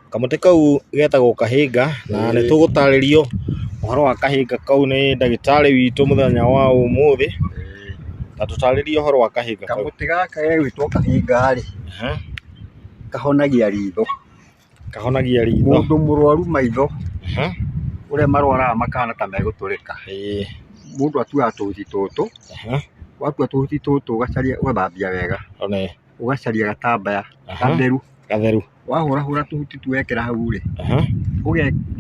Kamuti kau getagwo kahinga na nĩ tũgũtarĩrio ũhoro wa kahinga kau nĩ ndagĩtarĩ witũ mũthenya wa ũmũthĩ. Na tũtarĩrie ũhoro wa kahinga kau. Kamuti gaka gegwĩtwo kahinga rĩ, kahonagia ritho. Kahonagia ritho. Mũndũ mũrwaru maitho ũrĩa marwaraga makahana ta megũtũrĩka. Mũndũ atuaga tũhuti tũtũ, watua tũhuti tũtũ ũgacaria, ũgathambia wega, ũgacaria gatambaya gatheru, wahũrahũra tũhuti tuwekĩra hau rĩ,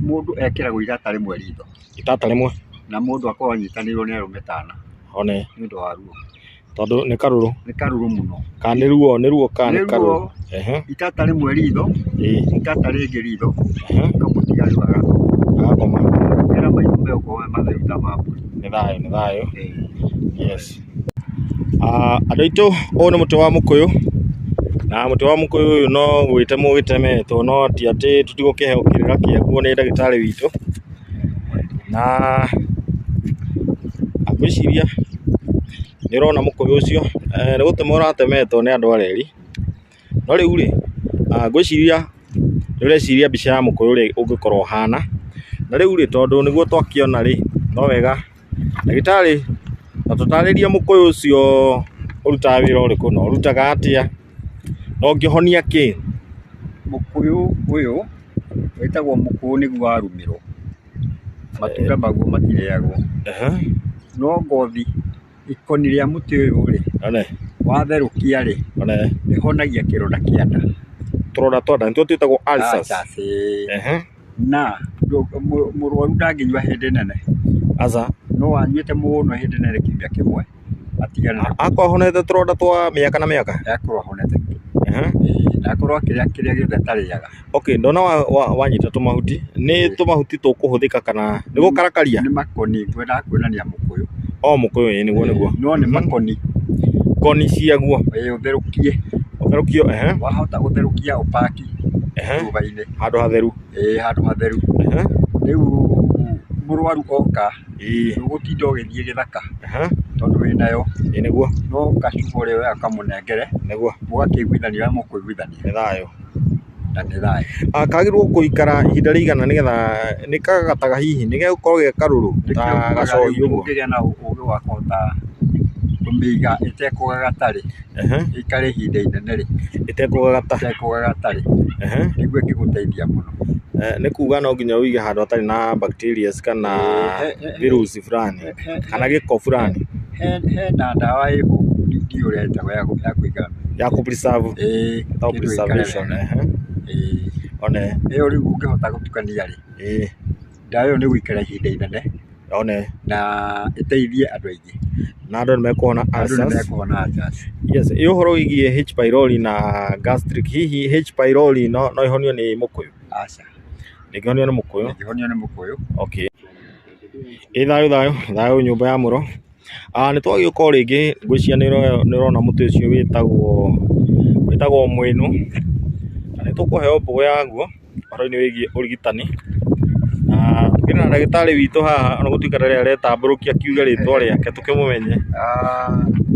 mũndũ ekĩragwo itata rĩmwe ritho. Itata rĩmwe? Na mũndũ akorwo anyitanĩirwo nĩ arũme 5 nĩ ũndũ wa ruo. Tondũ nĩ karũrũ? Nĩ karũrũ mũno. Ka nĩ ruo ka nĩ karũrũ? Itata rĩmwe ritho, itata rĩngĩ ritho, kamuti garuaga gakoma kera maitho megũkorwo matheru ta ma mbũri. Nĩ thayũ. Yes. Andũ aitũ, ũyũ nĩ mũtĩ wa mũkũyũ, na mũtĩ wa mũkũyũ ũyũ no gwĩtemwo gĩtemetwo, no ti atĩ tũtigũkĩheo kĩrĩra kĩaguo nĩ ndagĩtarĩ witũ. Na ngwĩciria nĩ ũrona mũkũyũ ũcio nĩ gũtemwo ũratemetwo nĩ andũ areri. No rĩu rĩ, ngwĩciria nĩ ũreciria mbica ya mũkũyũ ũrĩa ũngĩkorwo ũhana. Na rĩu rĩ, tondũ nĩguo twakĩona rĩ, no wega ndagĩtarĩ na tũtarĩrie mũkũyũ ũcio ũrutaga wĩra ũrĩkũ na ũrutaga atĩa na ũngĩhonia kĩ? Mũkũyũ ũyũ wĩtagwo mũkũyũ nĩguo warumĩrwo. Matunda maguo matirĩagwo. No ngothi, ikoni rĩa mũtĩ ũyũ rĩ, watherũkia rĩ, rĩhonagia kĩronda kĩa nda. Tũronda twa nda nĩtuo twĩtagwo ulcers. Na mũrwaru ndangĩnyua hĩndĩ nene. Aca. No anyuĩte mũno hĩndĩ nene kiumia kĩmwe atigane. Akorwo ahonete tũronda twa mĩaka na mĩaka? Akorwo ahonete. Na akorwo akĩrĩa kĩrĩa gĩothe atarĩaga. Okay, ndona wanyita tũmahuti, nĩ tũmahuti tũkũhũthĩka kana nĩ gũkarakaria? Nĩ makoni, ngwendaga kuonania mũkũyũ. Mũkũyũ nĩguo. No nĩ makoni. Koni ciaguo? Ũtherũkie. Ũtherũkio, wahota gũtherũkia ũpaki nyũmba-inĩ. Handũ hatheru? Handũ hatheru. Rĩu mũrwaru oka, ndũgũtinda ũgĩthiĩ gĩthaka tondũ wĩnayo. Nĩguo. No gacuba ũrĩa wega kamũnengere, nĩguo mũgakĩiguithania ũrĩa mũkũiguithania. Nĩ thayũ. Na nĩ thayũ. Kagĩrĩirwo gũikara ihinda rĩigana nĩgetha nĩ kagataga hihi nĩ gegũkorwo ge karũrũ ta gacohi ũguo? Ũngĩgĩa na ũũgĩ wa kũhota kũmĩiga ĩtekũgagata rĩ, ĩikare ihinda inene rĩ, ĩtekũgagata rĩ, nĩguo ĩngĩgũteithia mũno. Nĩ kuga no nginya ũige handũ hatarĩ na bacteria kana virusi fulani kana gĩko fulani. Hena ndawa ĩho ndiũrĩa ĩtagwo ya kũiga ya preserve preservation. Ĩyo rĩu ũngĩhota gũtukania rĩ, ndawa ĩyo nĩ gũikara ihinda inene na ĩteithie andũ aingĩ. Na andũ nĩ mekũhona ulcers. Yes, ĩ ũhoro wĩgiĩ H pylori na gastric, hihi H pylori no ĩhonio nĩ mũkũyũ? Aca. Ndĩngĩhonio nĩ mũkũyũ? Ndĩngĩhonio nĩ mũkũyũ. Okay. Thayũ nyũmba ya mũro. Nĩ twagĩũka o rĩngĩ, ngwĩciria nĩ ũrona mũtĩ ũcio wĩtagwo mwĩnũ, na nĩ tũkũheo mbũgũ yaguo ũhoro-inĩ wĩgiĩ ũrigitani. Na tũkĩrĩ na ndagĩtarĩ witũ haha, ona gũtuĩka rĩrĩa aretambũrũkia akiuga rĩtwa rĩake tũkĩmũmenye.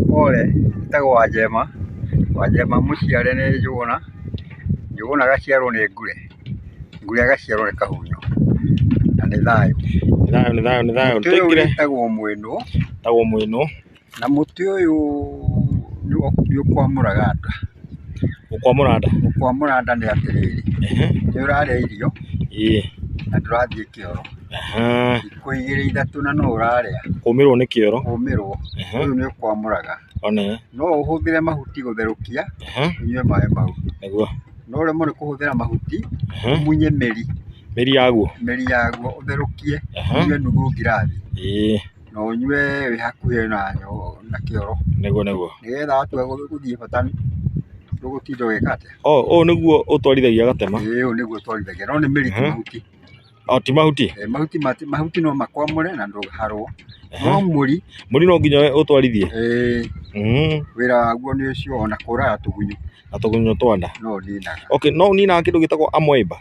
Pole, wĩtagwo Wanjema, mũciare nĩ Njũgũna agaciarwo nĩ Ngure agaciarwo nĩ Kahunyo. Na nĩ thayũ. Nĩ thayũ. Mũtĩ ũyũ wĩtagwo mwĩnũ. Na mũtĩ ũyũ nĩ ũkwamũraga nda. Ũkwamũra nda nĩ atĩrĩrĩ, nĩ ũrarĩa irio na ndũrathiĩ kĩoro, thikũ 2-3 na no ũrarĩa. Kũmĩrwo nĩ kĩoro? Kũmĩrwo, ũyũ nĩ ũkwamũraga. No ũhũthĩre mahuti gũtherũkia, ũnyue maĩ mau. No ũremwo nĩ kũhũthĩra mahuti, ũmunye mĩri yaguo ũtherũkie, ũnyue nuthu ngirathi. Na ũnyue wĩ hakuhĩ na kĩoro. Nĩgetha watua gũthiĩ bata ndũgũtinda ũgĩka atĩa. Ũũ nĩguo ũtwarithagia gatema? Ũũ nĩguo ũtwarithagia, no nĩ mĩri ti mahuti. Ti mahuti? Mahuti no makwamũre na ndũharwo. No mũri no nginya ũtwarithie? Wĩra waguo nĩ ũcio, ona kũraga tũgunyũ. Na tũgunyũ twa nda? No ũninaga. Okay, no ũninaga kĩndũ gĩtagwo amoeba?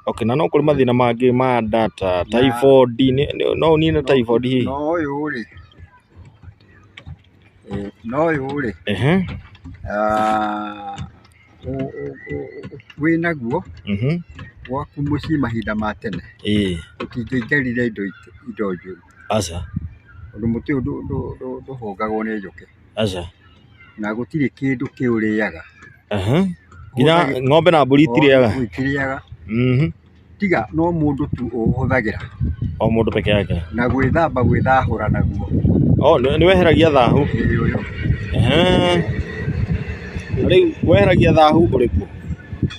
Okay, na no kũrĩ mathĩna mangĩ ma nda ta typhoid, no ũnine typhoid hihi? No ũyũ rĩ, wĩnaguo gwaku mũciĩ mahinda ma tene ũtingĩingĩrire indo njũru aca ũndũ mũtĩ ũyũ ndũhũngagwo nĩ njũkĩ aca na gũtirĩ kĩndũ kĩũrĩaga nginya ng'ombe na mbũri itirĩaga tiga no mũndũ tu ũhũthagĩra o mũndũ peke yake na gwĩthahũra naguo nĩ weheragia thahu rĩu weheragia thahu ũrĩkũ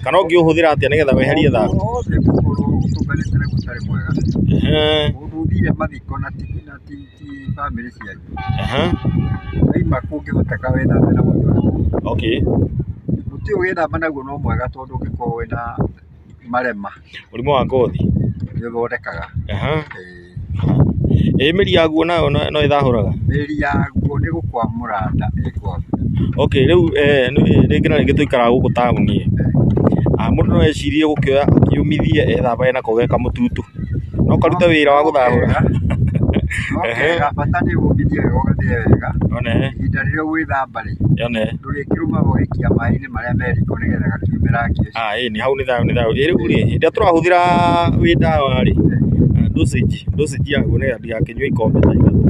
kana ũngĩũhũthĩra atĩa nĩgetha weherie thahu ũtũnganĩte na gũtarĩ mwega mũndũ ũthire mathiko na ti bamĩrĩ cianyu waima kũngĩhoteka wĩthambe na mũtĩ mũtĩ ũyũ wĩthamba naguo no mwega tondũ ũngĩkorwo wĩna marema mũrimũ wa ngothi nĩ ũthondekaga mĩri yaguo nayo no ĩthahũraga mĩri yaguo nĩ gũkwamũra nda rĩu rĩngĩ na rĩngĩ tũikaraga gũkũ taũni mũndũ no ecirie gũkĩoya akĩũmithie ethambaye nako ge kamũtutu no karute wĩra wa gũthahũra bata nĩ ũmithie wega ũgathĩe wega ihinda rĩrĩa ũgwĩthamba ndũrĩkĩrũmaga ũgĩikia maĩ-inĩ marĩa meriko nĩgetha gakiumĩra nĩ hau nĩ thayũ rĩu hĩndĩ ĩrĩa tũrahũthĩra wĩ ndawa dosage yaguo nĩgetha ndigakĩnyue ikombe ta ithatũ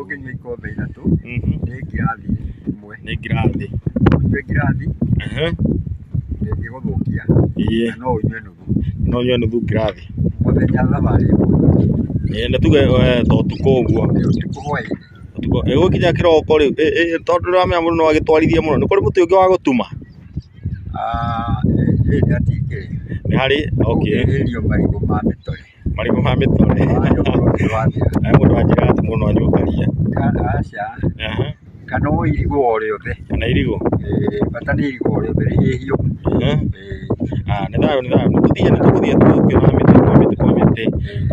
ũngĩnyua ikombe ithatũ nĩ ngirathi ĩmwe nĩ ngirathi ũnyue ngirathi ndĩngĩgũthũkia na no ũnyue nuthu ngirathi mũthenya thabarĩ nĩ tuge ta ũtukũ ũguo gũkinya kĩroko rĩu tondũ nĩwamenya mũndũ no agĩtwarithie mũno nĩ kũrĩ mũtĩ ũngĩ wa gũtuma nĩ harĩ marigũ ma mĩtore mũndũ anjĩra atĩ mũndũ anyua karia kana o irigũ o rĩothe kana irigũ bata nĩ irigũ o rĩothe rĩhĩhio nĩ thayũ nĩ tũgũthiĩ tũkĩona mĩtĩ kwa mĩtĩ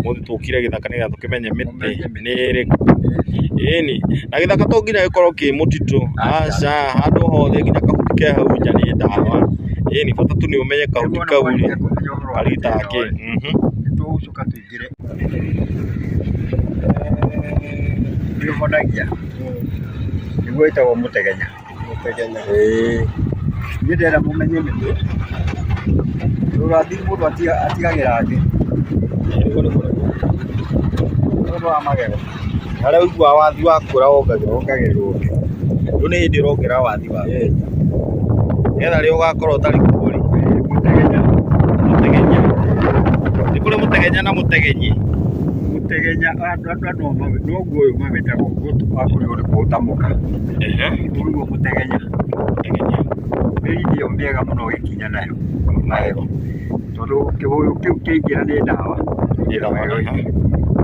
mũthĩ tũkire gĩthaka nĩgetha tũkĩmenye mĩtĩ nĩ ĩrĩkũ na gĩthaka to nginya gĩkorwo kĩ mũtitũ aca handũ hothe nginya kahuti ke hau nja nĩ ndawa bata tu nĩ ũmenye kahuti kau karigitaga kĩ tũgũcoka tũingĩre nĩ ũhonagia nĩguo ĩtagwo mũtegenya niĩ ndĩrenda mũmenye mĩtĩ rũrathi mũndũ atigagĩra thĩ ũndũ wa magego harĩa ũiguaga wathi wa kũra wongagĩrĩrwo rĩu nĩ hĩndĩ ũrongerera wathi waku nĩgetha rĩrĩa ũgakorwo ũtarĩ kuo rĩ mũtegenya nĩ kũrĩ mũtegenya na mũtegenyi noguo ũyũ mawĩtagwo wakũrĩ ũrĩ kũũtamũka ũriguo mũtegenya mĩri nĩyo mĩega mũno ũgĩkinya nayo magego tondũ kĩhũyũ kĩu kĩingĩra nĩ ndawa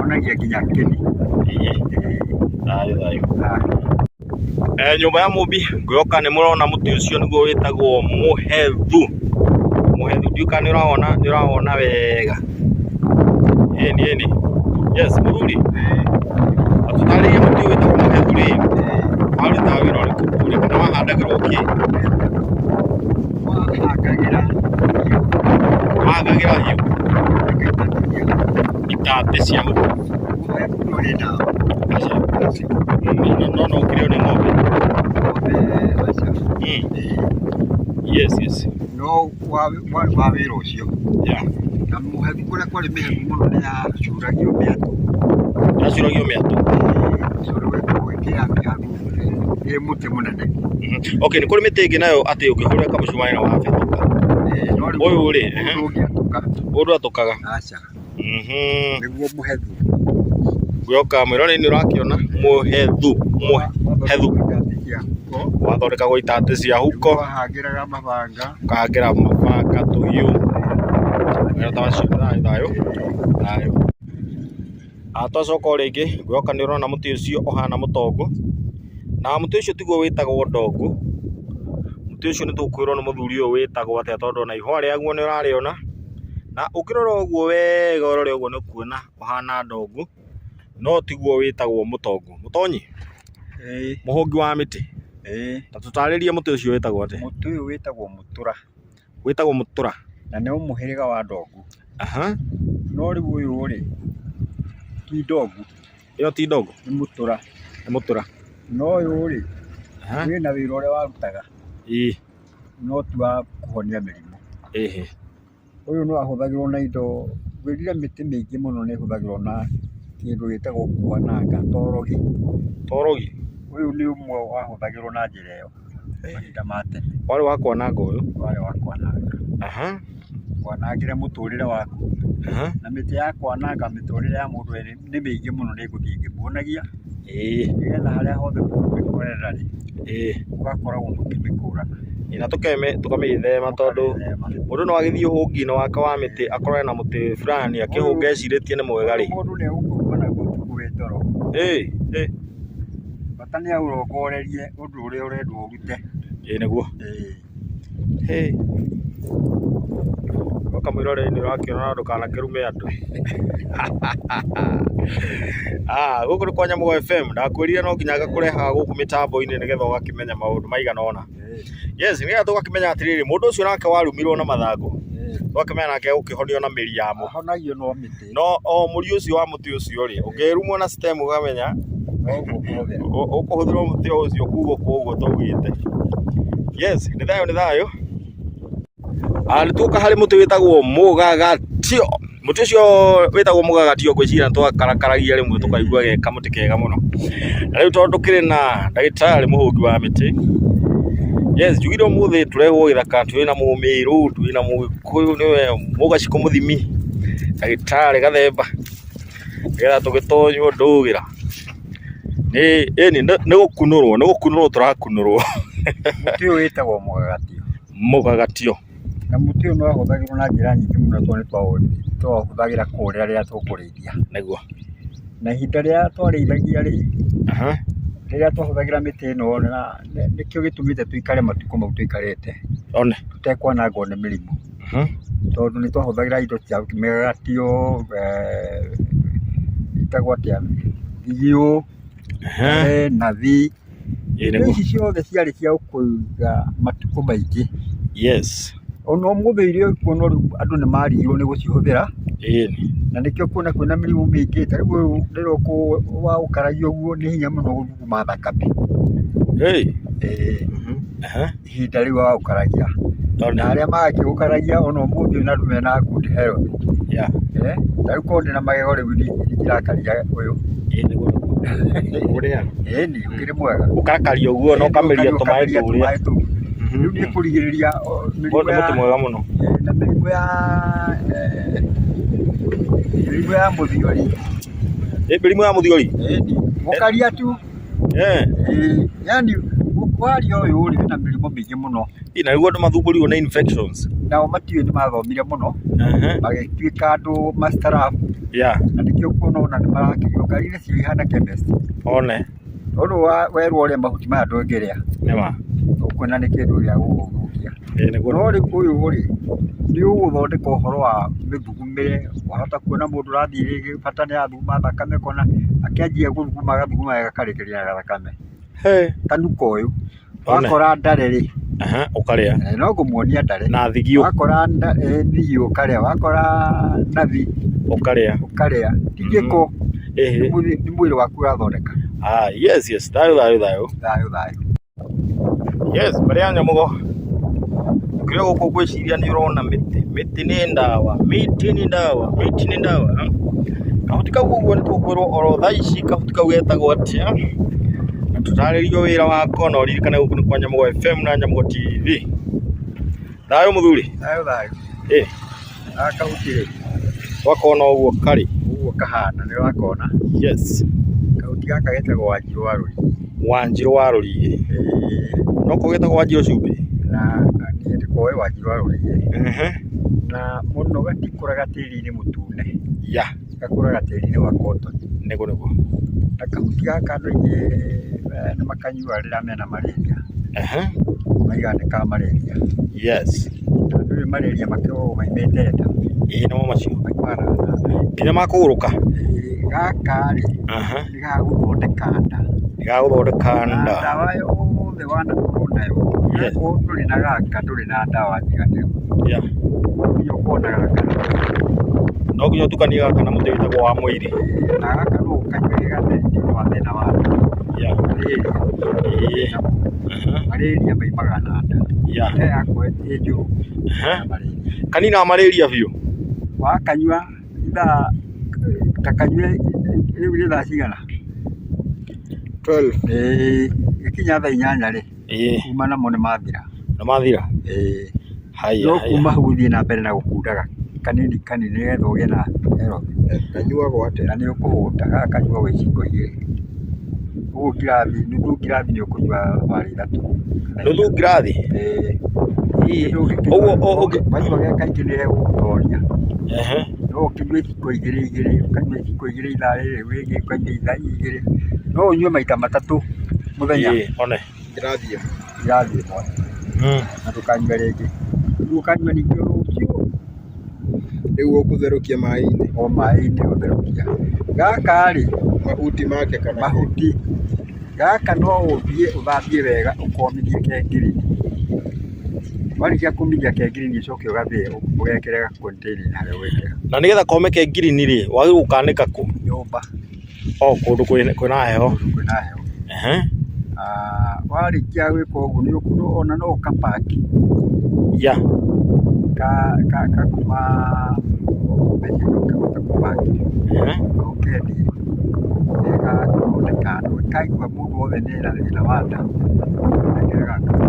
onagia nginya kĩni nyũmba ya mũmbi ngwĩhoka nĩ mũrona mũtĩ ũcio nĩguo wĩtagwo mũhethu ndiũka nĩ ũrawona wega ĩni yes mũthuri atũtarĩrie mũtĩ ũyũ wĩtagwo mũhethu rĩ warutaga wĩra ũrĩkũ kũrĩa kana wahandagĩrwo kĩ wahangagĩra hiũ itatĩ cia huko no ũkĩrĩo nĩ ng'ombe yes no wa wĩra ũcio na mũhethu kũrĩa kwarĩ mĩhethu mũno nĩ yacuragio mĩatũ ĩ mũtĩ mũnene nĩ kũrĩ mĩtĩ ĩngĩ nayo atĩ ũkĩhũrĩra kamũcumarĩ na wabethũka ũyũ rĩ mũndũ atũkaga nĩguo mũhethu ngwĩhoka mwĩrore nĩ ũrakĩona mũhethu wathondekagwo itatĩ cia huko wahangĩraga mabanga ũkahangĩra mabanga tũhiũ thayũ twacoka o rĩngĩ ngwĩhoka nĩ ũrona mũtĩ ũcio ũhana mũtongo na mũtĩ ũcio tiguo wĩtagwo ndongu mũtĩ ũcio nĩ tũkwĩrwo nĩ mũthuri ũyũ wĩtagwo atĩa tondũ ona ihũa rĩaguo nĩ ũrarĩona na ũkĩrora ũguo wega ũrore ũguo nĩ kuona ũhana ndongu no tiguo wĩtagwo mũtongu mũtonyi mũhũngi wa mĩtĩ ta tũtarĩrie mũtĩ ũcio wĩtagwo atĩa mũtĩ ũyũ wĩtagwo mũtura na nĩ mũhĩrĩga wa ndongu no rĩu ũyũ rĩ ti ndongu ĩyo ti ndongu nĩ mũtura no ũyũ rĩ wĩna wĩra ũrĩa warutaga no tua kuhonia mĩrimũ. Ũyũ no ahũthagĩrwo na indo, gwĩrira mĩtĩ mĩingĩ mũno nĩ ĩhũthagĩrwo na kĩndũ gĩtagwo kwananga, torogi. Ũyũ nĩ ũmwe wahũthagĩrwo na njĩra ĩyo mahinda ma tene. Warĩ wa kwananga ũyũ? Warĩ wa kwananga. Wanangĩre mũtũrĩre waku. Na mĩtĩ ya kwananga mĩtũrĩre ya mũndũ nĩ mĩingĩ mũno nĩ ĩgũthiĩ ĩkĩmuonagia. Nĩgetha harĩa hothe mũkũmĩkorera rĩ, ũgakoragwo mũkĩmĩkũrana. Na tũkamĩthema tondũ mũndũ no agĩthiĩ ũhũngi-inĩ wake wa mĩtĩ akorane na mũtĩ fulani akĩhũnga ecirĩtie nĩ mwega rĩ. Mũndũ nĩ egũkũruma naguo ũtukũ wĩ toro. Bata nĩ aũrongorerie ũndũ ũrĩa ũrendwo ũrute. Nĩguo. Kamũira nĩ ũrakĩona ndũkanakĩrume andũ. Gũkũ nĩ kwa Nyamũgo FM, ndakwĩrire no nginya ngakũrehaga gũkũ mĩtambo-inĩ nĩgetha ũgakĩmenya maũndũ maigana ũna. Yes, nĩgetha tũgakĩmenya atĩrĩrĩ, mũndũ ũcio nake warumirwo na mathangũ, tũgakĩmenya nake egũkĩhonio na mĩri ya mũtĩ. Ahonagio no mĩtĩ. No o mũri ũcio wa mũtĩ ũcio rĩ, ũngĩrumwo na stem ũkamenya ũkũhũthĩrwo mũtĩ ũcio kuugwo koguo twaugĩte. Yes, nĩ thayũ. Nĩtuoka harĩ mũtĩ wĩtagwo mũgagatio. Mũtĩ ũcio wĩtagwo mũgagatio ngwĩciria twakarakaragia rĩmwe tũkaigua ge kamũtĩ kega mũno. Na rĩu tondũ tũkĩrĩ na ndagĩtarĩ mũhũngi wa mĩtĩ. Yes, njugire ũmũthĩ tũrehwo gĩthaka twĩ na Mũmĩrũ, twĩ na Mũgĩkũyũ, nĩwe Mũgaciko mũthimi, ndagĩtarĩ Gathemba, nĩgetha tũgĩtonywo ndũgĩra. Nĩ gũkunũrwo tũrakunũrwo. Mũtĩ ũyũ wĩtagwo mũgagatio. Na mũtĩ ũyũ no wahũthagĩrwo na njĩra nyingĩ mũno tondũ nĩ twahũthagĩra kũrĩa rĩrĩa tũkũrĩithia. Nĩguo. Na ihinda rĩrĩa twarĩithagia rĩ, rĩrĩa twahũthagĩra mĩtĩ ĩno nĩkĩo gĩtũmĩte tũikare matukũ mau tũikarĩte tũtekwanangwo nĩ mĩrimũ. Tondũ nĩ twahũthagĩra indo cia mĩgagatio, itagwo atĩa, thiũ, nathi. Indo ici ciothe ciarĩ cia gũkũiga matukũ maingĩ. Yes. Ona ũmũthĩ irio kuona rĩu andũ nĩ marigirwo nĩ gũcihũthĩra. Na nĩkĩo kuona kwĩna mĩrimũ mĩingĩ. Ta rĩu rĩrĩa waũkaragia ũguo nĩ hinya mũno gũthuguma thakame. Ihinda rĩu waũkaragia. Na arĩa magakĩgũkaragia ona ũmũthĩ na andũ mena good health. Ta rĩu korwo ndĩna magego rĩu ndirakaria ũyũ. Ĩni ũkĩrĩ mwega. Ũkarakaria ũguo no ũkamĩria tũmaĩ tũrĩa. Rĩu nĩ kũrigĩrĩria mũtĩ mwega mũno. Na mĩrimũ ya mũthiori. Mĩrimũ ya mũthiori? Gũkaria tu. Yani waria ũyũ rĩ wĩna mĩrimũ mĩingĩ mũno. Na rĩu andũ mathumbũrirwo nĩ infections. Nao matiũĩ nĩ mathomire mũno. Magĩtuĩka andũ mastarabu. Na nĩkĩo kuona ona nĩ marakĩrio ngari nacio ihana chemist. Tondũ werwo ũrĩa mahuti maya ndũngĩrĩa. Ũkwona nĩ kĩndũ gĩa gũgũthũkia. No rĩu ũyũ rĩ, nĩ ũgũthondeka ũhoro wa mĩthugumĩre, wahota kuona mũndũ ũrathiĩ rĩngĩ bata nĩ arathuguma thakame ũkona akĩanjia gũthuguma agathuguma wega akarĩkĩria na thakame. Tanuka ũyũ, wakora ndare rĩ, ũkarĩa. No ngũmuonia ndare. Na thigiũ. Wakora thigiũ ũkarĩa, wakora nathi ũkarĩa. Ti gĩko, nĩ mwĩrĩ waku ũrathondeka. Yes, thayũ. Yes, mbere ya Nyamũgo. Ũkĩrĩa gũkũ ngwĩciria nĩ ũrona mĩtĩ nĩ ndawa. Kahuti kau ũguo nĩ tũkwĩrwo oro thaa ici kahuti kau getagwo atĩa. Na tũtarĩrio wĩra wako na ũririkane gũkũ nĩ kwa Nyamũgo FM na Nyamũgo TV. Thayũ mũthuri. Thayũ. Kahuti rĩ. Wakona ũguo karĩ. Ũguo kahana nĩ wakona. Yes. Kahuti gaka getagwo Wanjirũ wa Rũriĩ. No ko getagwo Wanjirũ cumbĩ. Na niĩ ndĩkoĩ Wanjirũ wa Rũriĩ. Na mũno gatikũraga tĩri-inĩ mũtune. Gakũraga tĩri-inĩ wa cotton. Nĩguo. Na kahuti gaka andũ aingĩ nĩ makanyua rĩrĩa mena malaria. Maiga ka malaria. Yes. Andũ nĩ malaria makĩrwo maimĩte nda. Nĩmo macio. Nginya makũgũrũka. Gaka rĩ, nĩ gagũthondeka nda. Ndawa yothe wanakorwo nayo. Ndũrĩ na gaka ndũrĩ na ndawa njiganĩru. Ũguo ũkona gaka no nginya tukanie gaka na muti witagwo wa mwiri na gaka no kanywe gathe wa thina wa ya malaria maimaga na nda ya yakwe njuru kanina malaria biũ wakanyua ithaa takanyue rĩu nĩ thaa cigana 12 ikinya thaa 8 rĩ kuma namo nĩ mathira no kuma hau thiĩ na mbere na gũkundaga kanini nĩgetha ũgĩe na health kanyuagwo atĩa na nĩ ũkũhũta gaka kanyua gwa iciko igĩrĩ ũguo ngirathi nuthu ngirathi nĩ ũkũnyua thabarĩ 3 nuthu ngirathi ũguo manyua gĩa kaingĩ nĩ egũgũtoria no ũkĩnyua iciko igĩrĩ ũkanyua iciko igĩrĩ ithaa rĩrĩ rĩngĩ ũkanyua ithaa igĩrĩ no ũnyue maita matatũ mũthenya one ngirathi ĩmwe na ndũkanyue rĩngĩ rĩu ũkanyua ningĩ rũciũ rĩu ũkũtherũkia maĩ-inĩ ũtherũkia gaka rĩ mahuti make kana mahuti gaka no ũthiĩ ũthambie wega ũkomithie kengirini warĩkia kũmithia kengirini ũcoke ũgathĩe ũgekĩre container harĩa ũgwĩkĩra na nĩgetha kome kengirini rĩ wagĩrĩirwo gũkanĩka kũ nyũmba kũndũ kwĩna heho warĩkia gwĩka ũguo nĩ ũkuona no ũkapaki ya kuma mbeca ũkahota kupaki ũkendia gagathondeka andũ kaigua mũndũ wothe nĩna thĩna wa nda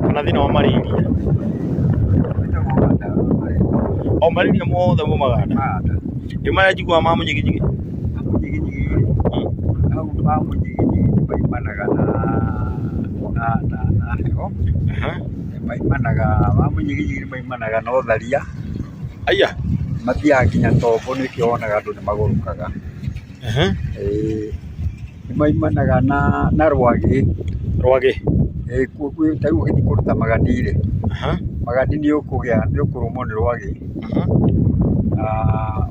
kana thĩna wa malaria malaria mothe maumaga nda nĩ marĩa njiguaga ma mũnyiginyigi hau ma mũnyiginyigi maimanaga na heho ma mũnyiginyigi maimanaga na ũtharia aya mathiaga nginya tombo nĩkĩo wonaga andũ nĩ magũrũkaga nĩ maimanaga na rwagĩ ta rĩu ũgĩthiĩ kũndũ ta magadi rĩ magadi nĩ ũkũrũmwo nĩ rwagĩ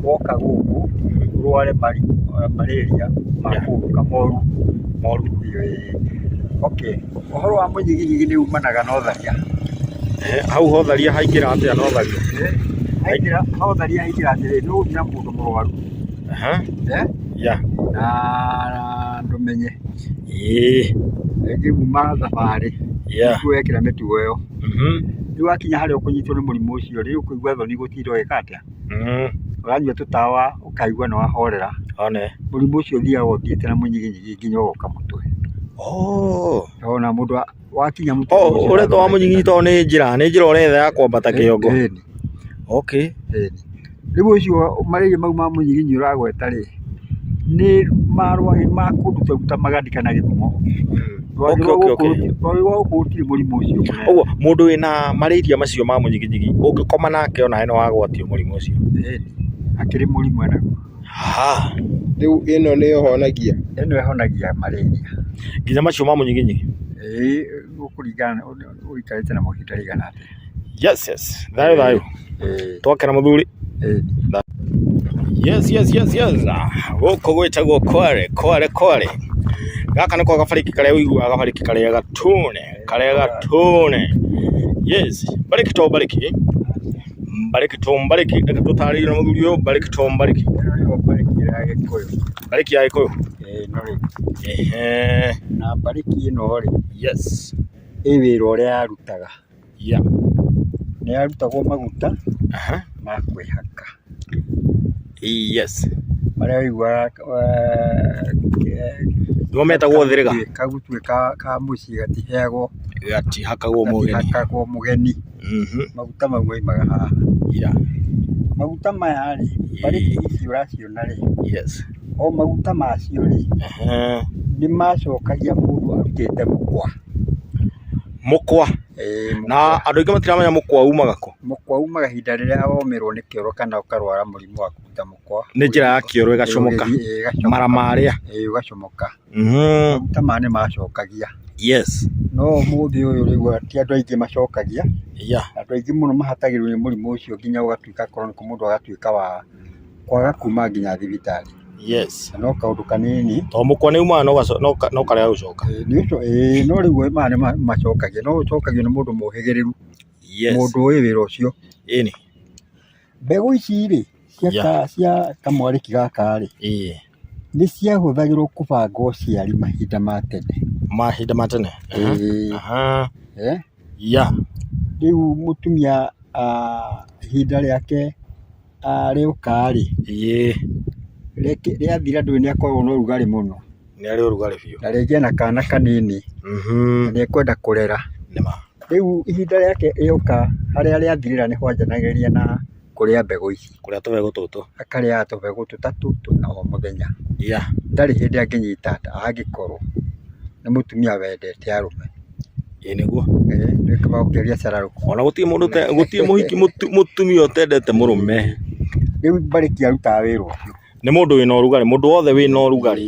woka gũkũ ũrware malaria makũrũka moru ũhoro wa mũnyiginyigi nĩ umanaga na ũtharia hau hotharia haingĩra atĩa na ũtharia haingĩra atĩrĩ nĩ ũgũthiĩ na mũndũ mũrwaru na ndũmenye rĩngĩ uma thabarĩ wekĩra mĩtugo ĩyo rĩu wakinya harĩa ũkũnyitwo nĩ mũrimũ ũcio rĩ ũkũigua thoni gũtinda ũgĩka atĩa ũranyua tũtawa ũkaigua nĩ wahorera mũrimũ ũcio ũthiaga ũthiĩte na mũnyiginyigi nginya ũgoka mũtwe ona mũndũ wakinya mũtwe ũretwo wa mũnyiginyigi tondũ nĩ njĩra ũretha ya kwambata kĩongo rĩu ũcio malaria mau ma mũnyiginyigi ũragweta rĩ nĩ marwagĩ ma kũndũ ta magadi kana Gĩthumo rwagĩ rwa gũkũ gũtirĩ mũrimũ ũcio ũguo mũndũ wĩna malaria macio ma mũnyiginyigi ũngĩkoma nake ona hena wagwatio mũrimũ ũcio akĩrĩ mũrimũ enaguo rĩu ĩno nĩ ĩhonagia malaria nginya macio ma mũnyiginyigi gũkũringana ũikarĩte na mahinda rĩigana atĩa yes thayũ twakĩra mũthuri yes gũkũ gwĩtagwo Kware gaka nĩko gabarĩki karĩa ũiguaga gabarĩki karĩa gatune yes mbarĩki reke tũtarĩrie na mũthuri ũyũ mbarĩki ya Gĩkũyũ na mbarĩki ĩno rĩ yes ĩ wĩra ũrĩa yarutaga nĩ yarutagwo maguta ma kwĩhaka yes marĩa ũiguaga nĩmo metagwo thĩrĩga kagutue ka mũciĩ gatihakagwo mũgeni maguta mau moimaga haha maguta maya rĩ mbarĩki ici ũraciona rĩ o maguta macio rĩ nĩ macokagia mũndũ arutĩte mũkwa na andũ aingĩ matiramenya mũkwa umaga kũ mũkwa umaga hinda rĩrĩa womĩrwo nĩ kĩoro kana ũkarwara mũrimũ wa kũruta mũkwa nĩ njĩra ya kĩoro ĩgacomoka mara marĩa ũgacomoka maguta maya nĩ macokagia no ũmũthĩ ũyũ rĩu ti andũ aingĩ macokagia andũ aingĩ mũno mahatagĩrwo nĩ mũrimũ ũcio nginya ũgatuĩka korwo nĩ mũndũ agatuĩka wa kwaga kuma nginya thibitarĩ no kaũndũ kanini tondũ mũkwa nĩ umaga no karĩa gũcoka no rĩu maya nĩ macokagia no ũcokagio nĩ mũndũ mũhĩgĩrĩru mũndũ ũĩ wĩra ũcio mbegũ ici rĩ cia kamwarĩki gaka rĩ nĩ ciahũthagĩrwo kũbanga ũciari mahinda ma tene. Rĩu mũtumia ihinda rĩake rĩũka rĩ rĩathira ndũĩ nĩ akoragwo na ũrugarĩ mũno, na rĩngĩ ena kana kanini na nĩ ekwenda kũrera. Rĩu ihinda rĩake rĩũka harĩa rĩathirĩra nĩho anjanagĩria na kũrĩa mbegũ ici, tũbegũ tũtũ, akarĩa tũbegũ tũtatũ na o mũthenya. Ndarĩ hĩndĩ angĩnyita nda angĩkorwo nĩ mũtumia wendete arũme. Nĩguo nĩ kaba ũkĩaria cararũkũ, ona gũtirĩ mũhiki mũtumia ũtendete mũrũme. Rĩu Mbarĩki arutaga wĩra ũcio, nĩ mũndũ wĩna ũrugarĩ, mũndũ wothe wĩna ũrugarĩ,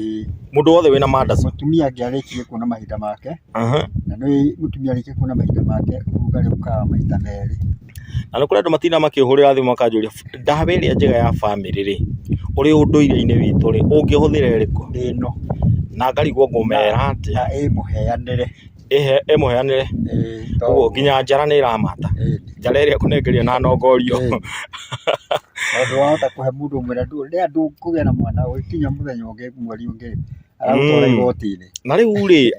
mũndũ wothe wĩna mandasi. Mũtumia angĩarĩkia kuona mahinda make na nĩ mũtumia arĩkia kuona mahinda make ũrugarĩ ũkaga maita merĩ. Na nĩ kũrĩ andũ matinda makĩhũrĩra thimũ makanjũria ndawa ĩrĩa njega ya bamĩrĩ rĩ, ũrĩ ũndũire-inĩ witũ rĩ ũngĩhũthĩra ĩrĩkũ? Ĩno. Na ngarigwo ngũmera atĩa ĩmũheanĩre ĩmũheanĩre ũguo nginya njara nĩ ĩramata, njara ĩrĩa kũnengeria na nongorio. Tondũ wahota kũhe mũndũ ũmwe na ndũ kũgĩa na mwana ũgĩkinya mũthenya ũngĩ mweri ũngĩ aragũtwara igoti-inĩ. Na rĩu rĩ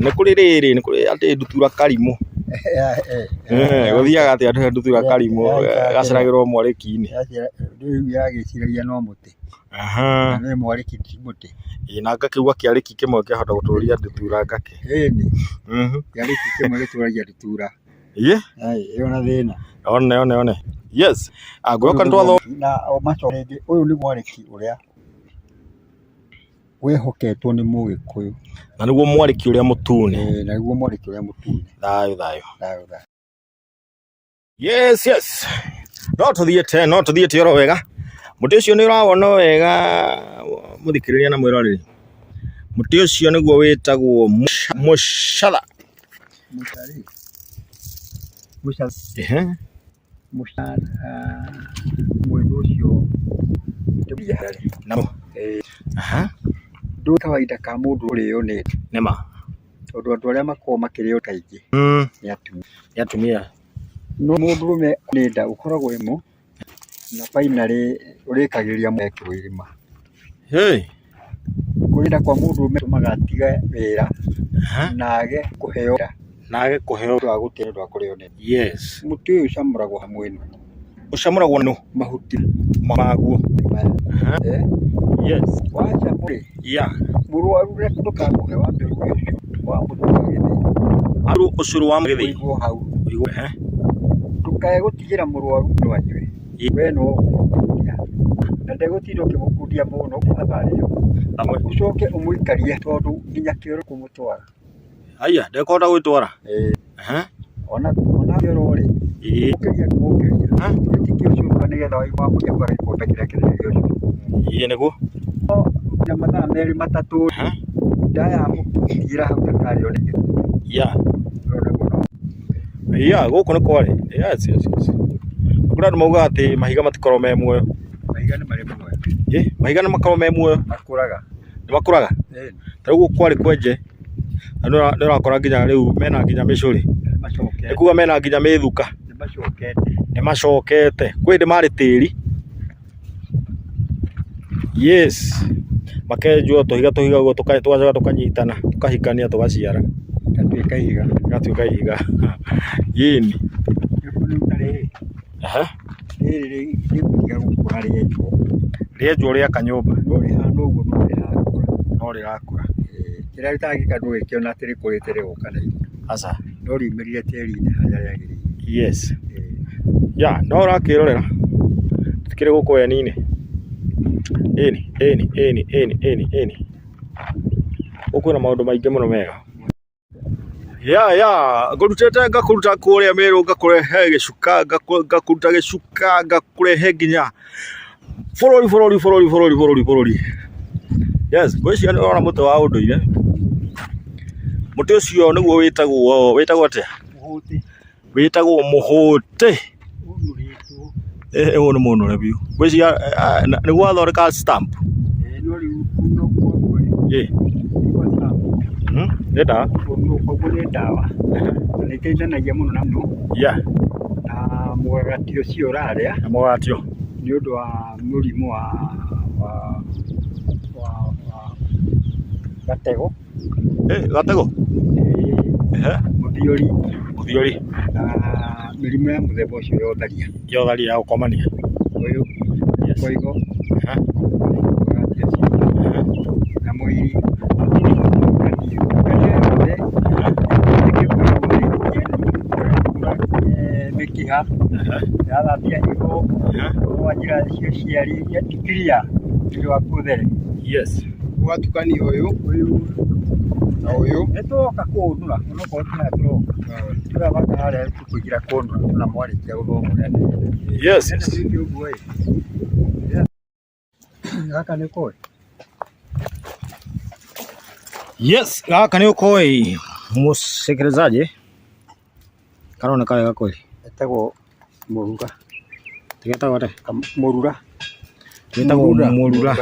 nĩ kũrĩ rĩrĩ nĩ kũrĩ atĩ ndutura karimũ gũthiaga atĩ andũ ndutura karimũ gaceragĩrwo mwarĩki-inĩ. Rĩu yagĩciragia no mũtĩ na nĩ mwarĩki ti mũtĩ. Na ngakĩigua kĩarĩki kĩmwe kĩahota gũtũria ndutura ngake. Kĩarĩki kĩmwe gĩtũragia ndutura. Ĩyo na thĩna. One. Yes. Ngũoka twatho na o macoka rĩngĩ ũyũ nĩ mwarĩki ũrĩa wehoketwo nĩ Mũgĩkũyũ. Na nĩguo mwarĩki ũrĩa mũtune. Na nĩguo mwarĩki ũrĩa mũtune. Thayũ. Yes. No tũthiĩte oro wega. Mũtĩ ũcio nĩ ũrawona wega mũthikĩrĩria na mwĩroreri. Mũtĩ ũcio nĩguo wĩtagwo mũcatha. Mwĩrĩ ũcio ndũ kawaida ka mũndũ ũrĩo nĩma, tondũ andũ arĩa makoragwo makĩrĩo kaingĩ nĩ atumia. No mũndũrũme nĩ nda ũkoragwo ĩmo na finally ũrĩkagĩrĩria mwekĩrwo irima. Kũrĩnda kwa mũndũrũme tũmaga atige wĩra na age kũheo wa gũtĩra ndwa kũrĩo nĩ. Mũtĩ ũyũ ũcamũragwo hamwe nĩ ũcamũragwo nĩ mahuti maguo. Wacamũrĩ mũrwaru ndũkamũhe wa mbere wa ũcũrũ wa gĩthĩi hau ndũkae gũtigĩra mũrwaru no anyue. We no ũkũmũkundia na ndegũtinda ũkĩmũkundia mũno ũkĩmatharĩyo ũcoke ũmũikarie tondũ nginya kĩoro kũmũtwara. Ndekũhota gwĩtwara. Ona kĩoro rĩ ũkĩria ũtikio ũcũrũka nĩgetha waigua mũnyakwa gĩkombe kĩrĩa kĩnene gĩa ũcũrũ. Nĩguo na mathaa merĩ matatũ ndaya mũtigĩra hau ndakarĩo nĩ gĩko. Gũkũ nĩ kwarĩ. Kũrĩ andũ maugaga atĩ mahiga matikoragwo me muoyo. Mahiga nĩ marĩ muoyo. Mahiga nĩ makoragwo me muoyo. Nĩ makũraga. Ta rĩu kwarĩ kwenje nĩ ũrakora nginya rĩu mena nginya mĩcũrĩ. Nĩ kuga mena nginya mĩthuka. Nĩ macokete. Kwĩ hĩndĩ marĩ tĩri. Makenjwo tũhiga ũguo tũgacoka tũkanyitana tũkahikania tũgaciara. Gatuĩka ihiga. Rĩenjwo rĩa kanyũmba. No rĩrakũra. Kĩrĩa gĩtangĩka ndũgĩkĩona atĩ rĩkũrĩte rĩgoka na igũrũ. No riumĩrire tĩri-inĩ harĩa rĩagĩrĩire. No ũrakĩrorera tikĩrĩ gũkũ weni-inĩ. Gũkũ na maũndũ maingĩ mũno mega. Ngũrutĩte ngakũruta kũrĩa Meru ngakũrehe gĩcuka ngakũruta gĩcuka ngakũrehe nginya bũrũri. Gwĩciria nĩ ũrona mũtĩ wa ũndũire. Mũtĩ ũcio nĩguo wĩtagwo atĩa? Wĩtagwo mũhũtĩ. Ũyũ nĩ mũnũre biũ. Gwĩciria nĩguo athondeka stamp. Nĩ ndawa? Nĩ ndawa. Nĩ ĩteithanagia mũno na mũno. Na mũgagati ũcio ũrarĩa. Mũgagati nĩ ũndũ wa mũrimũ wa gatego. Gatego? Mũthiori na mĩrimũ ya mũthemba ũcio yotharia ya gũkomania. Ũyũ mũkoigo na mũiri mĩkiha yathambia higo kwa njĩra icio ciari iria tikiria nĩ wa kũthere. Watukania ũyũ na ũyũ nĩtũroka kũnũra onokorwo tũrĩa tũrabanga harĩa tũkũingĩra kũnũra na mwarĩkia gũthoma gaka nĩ koĩ gaka nĩ ũkoĩ mũsikilizaji, karoneka wega kweli. Etagwo mũrura. Tigetagwo atĩa? Mũrura. Twĩtagwo mũrura.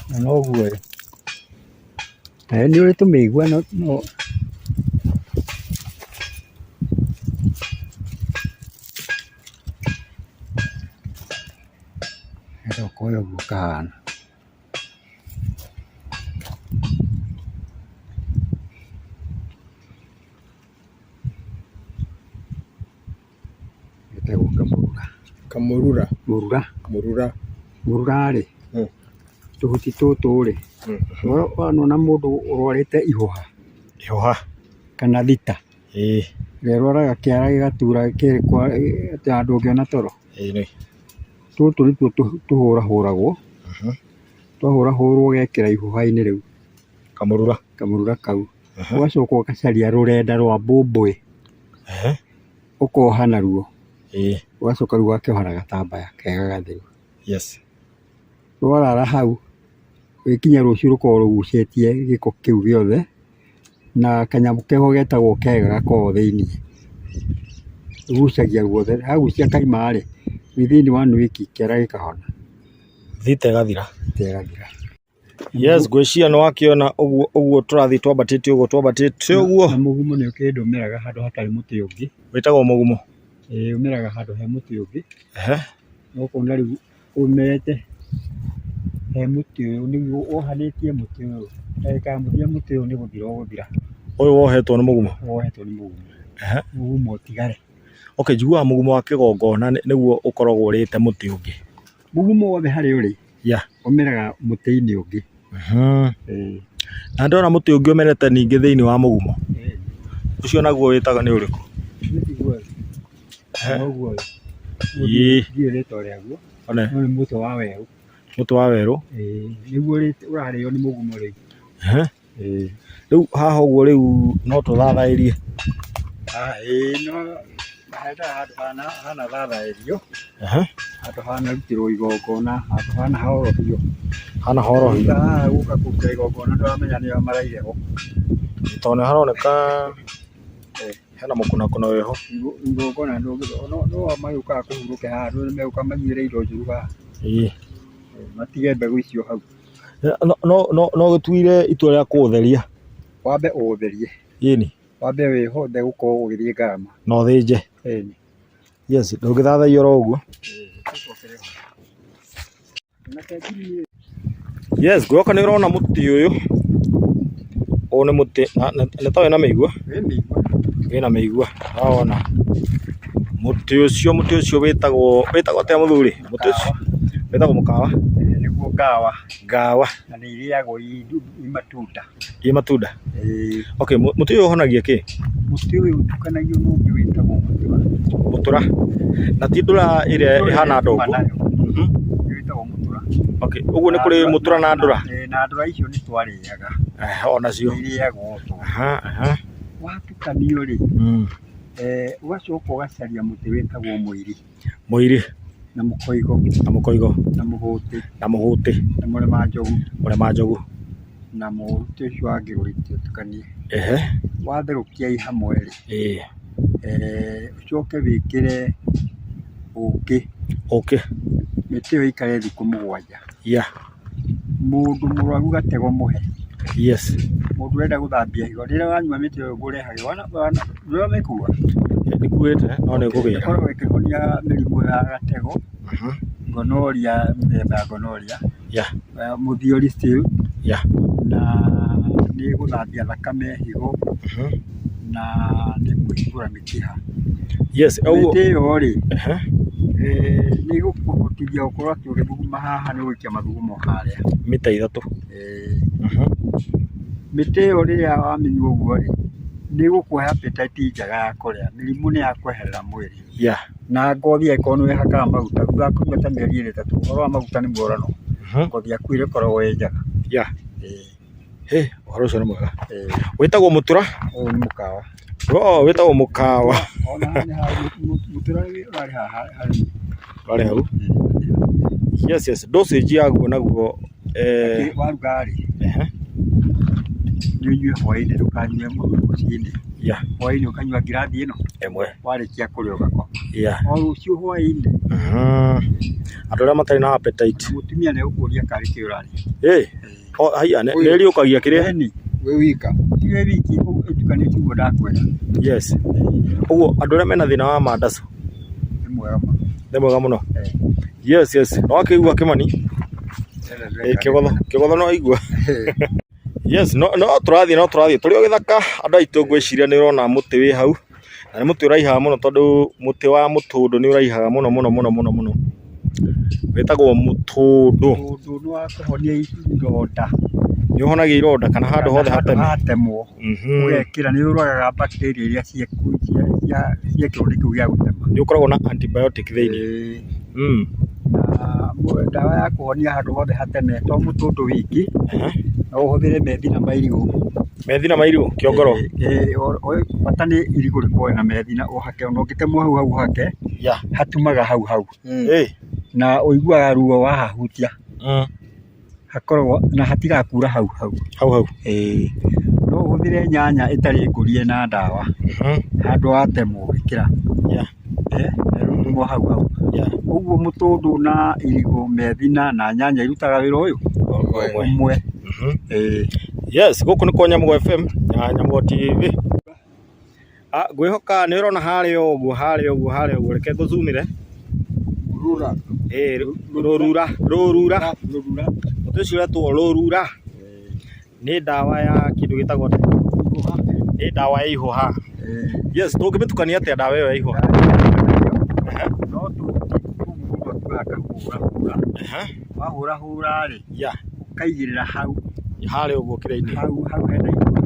Na noguo nĩ ũrĩ tũmĩigua no koĩ ũguo kahana. Etagwo mũrura rĩ, tũhuti tũtũ rĩ, wona mũndũ ũrwarĩte ihũha kana thita, nderwaraga kĩara gĩgatura kĩrĩ ndũngĩona toro, tũtũ nĩtuo tũhũrahũragwo, twahũrahũrwo gekĩra ihũha-inĩ rĩu kamũrura kau, ũgacoka ũgacaria rũrenda rwa mbũmbũĩ ũkoha naruo, ũgacoka rĩu ũgakĩoha na gatambaya kega gatheru. Rwarara hau gĩkinya rũciũ rũkorwo rũgucĩtie gĩko kĩu gĩothe na kanyamũ keho getagwo kega gakoragwo thĩiniĩ, ũgucagia guothe, hagucia kaima rĩ, thĩinĩ wa wiki kĩara gĩkahona, thita ĩgathira. Ngwĩciria nĩ wakĩona ũguo tũrathiĩ twambatĩte ũguo. Na mũgumo nĩ kĩndũ ũmeraga handũ hatarĩ mũtĩ ũngĩ. Wĩtagwo mũgumo? Ũmeraga handũ he mũtĩ ũngĩ. Ũkona rĩu ũmerete he mũtĩ ũyũ nĩguo wohanĩtie mũtĩ ũyũ, ndagĩka ya mũthia mũtĩ ũyũ nĩ gũthira ũgũthira. Ũyũ wohetwo nĩ mũgumo? Wohetwo nĩ mũgumo ũtigare. Njiguaga mũgumo wa kĩgongona nĩguo ũkoragwo ũrĩte mũtĩ ũngĩ. Mũgumo wothe harĩa ũrĩ ũmeraga mũtĩ-inĩ ũngĩ. Na ndona mũtĩ ũngĩ ũmerete ningĩ thĩinĩ wa mũgumo, ũcio naguo wĩtaga nĩ ũrĩkũ? Ndiũĩ rĩtwa rĩaguo, no nĩ mũtĩ wa werũ. Mũtĩ wa werũ? Nĩguo ũrarĩo nĩ mũgumo rĩu. Rĩu haha ũguo rĩu no tũthathaĩrie? No hendaga handũ hana thathaĩrio, handũ hanarutĩrwo igongona, handũ hana horohio. Hana horohio? Haha gũka kũruta igongona ndũramenya nĩo maraire ho. Tondũ nĩ haroneka hena mũkunakuna wĩho. Igongona no magĩũkaga kũhurũka haha, megũka manyuĩre indo njũru haha, matige mbegũ icio hau. No gĩtuire itua rĩa kũũtheria? Wambe ũũtherie, wambe wĩhothe gũkorwo ũgĩthiĩ ngarama na ũthĩnje. Ndũngĩthathaiya oro ũguo. Ngwĩhoka nĩ ũrona mũtĩ ũyũ, ũyũ nĩ mũtĩ, nĩ ta wĩna mĩigua? Wĩna mĩigua, wona mũtĩ ũcio wĩtagwo atĩa mũthuri? Mũtĩ ũcio wĩtagwo mũkawa? Nĩguo ngawa, na nĩ irĩagwo i matunda. I matunda? Mũtĩ ũyũ ũhonagia kĩ? Mũtĩ ũyũ ũtukanagio na ũngĩ wĩtagwo mũtura. Na ti ndũra ĩrĩa ĩhana ndongo? Wĩtagwo mũtura. Ũguo nĩ kũrĩ mũtura na ndũra? Na ndũra icio nĩ twarĩaga. Onacio? Nĩ irĩagwo to. Watukanio rĩ, ũgacoka ũgacaria mũtĩ wĩtagwo mũiri. Na mũkoigo. Na mũhũtĩ. Na mũrema njogu. Na mũtĩ ũcio wangĩ ũtukanie. Watherũkia i hamwe rĩ, ũcoke wĩkĩre ũkĩ. Mĩtĩ ĩyo ĩikare thikũ 7. Mũndũ mũrwaru gatego mũhe. Mũndũ ũrenda gũthambia higo, rĩrĩa wanyua mĩtĩ ĩyo ngũrehage, nĩwamĩkua? Nikuĩte no nĩ gũgĩa. Gĩkoragwo gĩkĩhonia mĩrimũ ya gatego, gonorrhea, mĩthemba ya gonorrhea, mũthiori still, na nĩ gũthambia thakame higo, na nĩ kũhingũra mĩkiha. Mĩtĩ ĩyo rĩ, nĩ gũkũhotithia gũkorwo atĩ ũgĩthuguma haha nĩ gũikia mathugumo harĩa. Mita 3. Mĩtĩ ĩyo rĩrĩa wamĩnyua ũguo rĩ, nĩ gũkũhe appetite njega ya kũrĩa, mĩrimũ nĩ ya kweherera mwĩrĩ. Na ngothi yaku nĩ wĩhakaga maguta, thutha wa kũnyua ta mĩeri 2 ũhoro wa maguta nĩ mũrano, ngothi yaku ĩrĩkoragwo ĩ njega. Ũhoro ũcio nĩ mwega. Wĩtagwo mũtura? Ũyũ nĩ mũkawa. Wĩtagwo mũkawa. Mũtura ũrarĩ haha harĩ. Ũrarĩ hau? Dosage yaguo naguo waruga rĩ, nĩ ũnyue hwaĩ-inĩ ndũkanyue mũciĩ-inĩ. Hwaĩ-inĩ ũkanyua ngirathi ĩno ĩmwe, warĩkia kũrĩa ũgakoma. O rũciũ hwaĩ-inĩ. Andũ arĩa matarĩ na appetite. Mũtumia nĩ egũkũria karĩ kĩ ũrarĩa. Haiya nĩ ĩriũkagia kĩrĩa? Wĩ wika. Ti wĩ wiki ĩtukanĩtie ũguo ndakwenda. Ũguo andũ arĩa mena thĩna wa mandacu nĩ mwega mũno. Nĩ mwega mũno. Nĩ wakĩigua Kĩmani? Kĩgotho no waigua? No tũrathiĩ tũrĩ o gĩthaka. Andũ aitũ ngwĩciria nĩ ũrona mũtĩ wĩ hau, na nĩ mũtĩ ũraihaga mũno tondũ mũtĩ wa mũtũndũ nĩ ũraihaga mũno. Wĩtagwo mũtũndũ. Mũtũndũ nĩ wa kũhonia ironda. Nĩ ũhonagia ironda kana handũ hothe hatemwo. Ũgekĩra nĩ ũrwaraga bacteria iria ciekĩrwo nĩ kĩu gĩa gũtema. Nĩ ũkoragwo na antibiotic thĩinĩ. Na ndawa ya kũhonia handũ hothe hateme to mũtũndũ wiki, no ũhũthĩre methi na mairigũ. Methi na mairigũ kĩongoro? Bata nĩ irigũ rĩkorwo na methi na ũhake, ona ũngĩtemwo hau ũhake, hatumaga hau. Na ũiguaga ruo wahahutia. Hakoragwo na hatigakura hau. No ũhũthĩre nyanya ĩtarĩ ngũrie na ndawa, handũ watemwo ũgĩkĩra ruo hau. Ũguo mũtũndũ na irigũ, methi na nyanya irutaga wĩra ũyũ ũmwe. Gũkũ nĩ kwa Nyamũgo FM na Nyamũgo TV. Ngwĩhoka nĩ ũrona harĩa ũguo, reke ngũzumire. Rũrura. Mũtĩ ũcio ũretwo rũrura. Nĩ ndawa ya kĩndũ gĩtagwo nĩ ndawa ya ihũha. Tũngĩmĩtukania atĩa ndawa ĩyo ya ihũha? No wahũra rĩ, ũkaigĩrĩra hau harĩa ũguo kĩrĩa-inĩ hau hena igũrũ,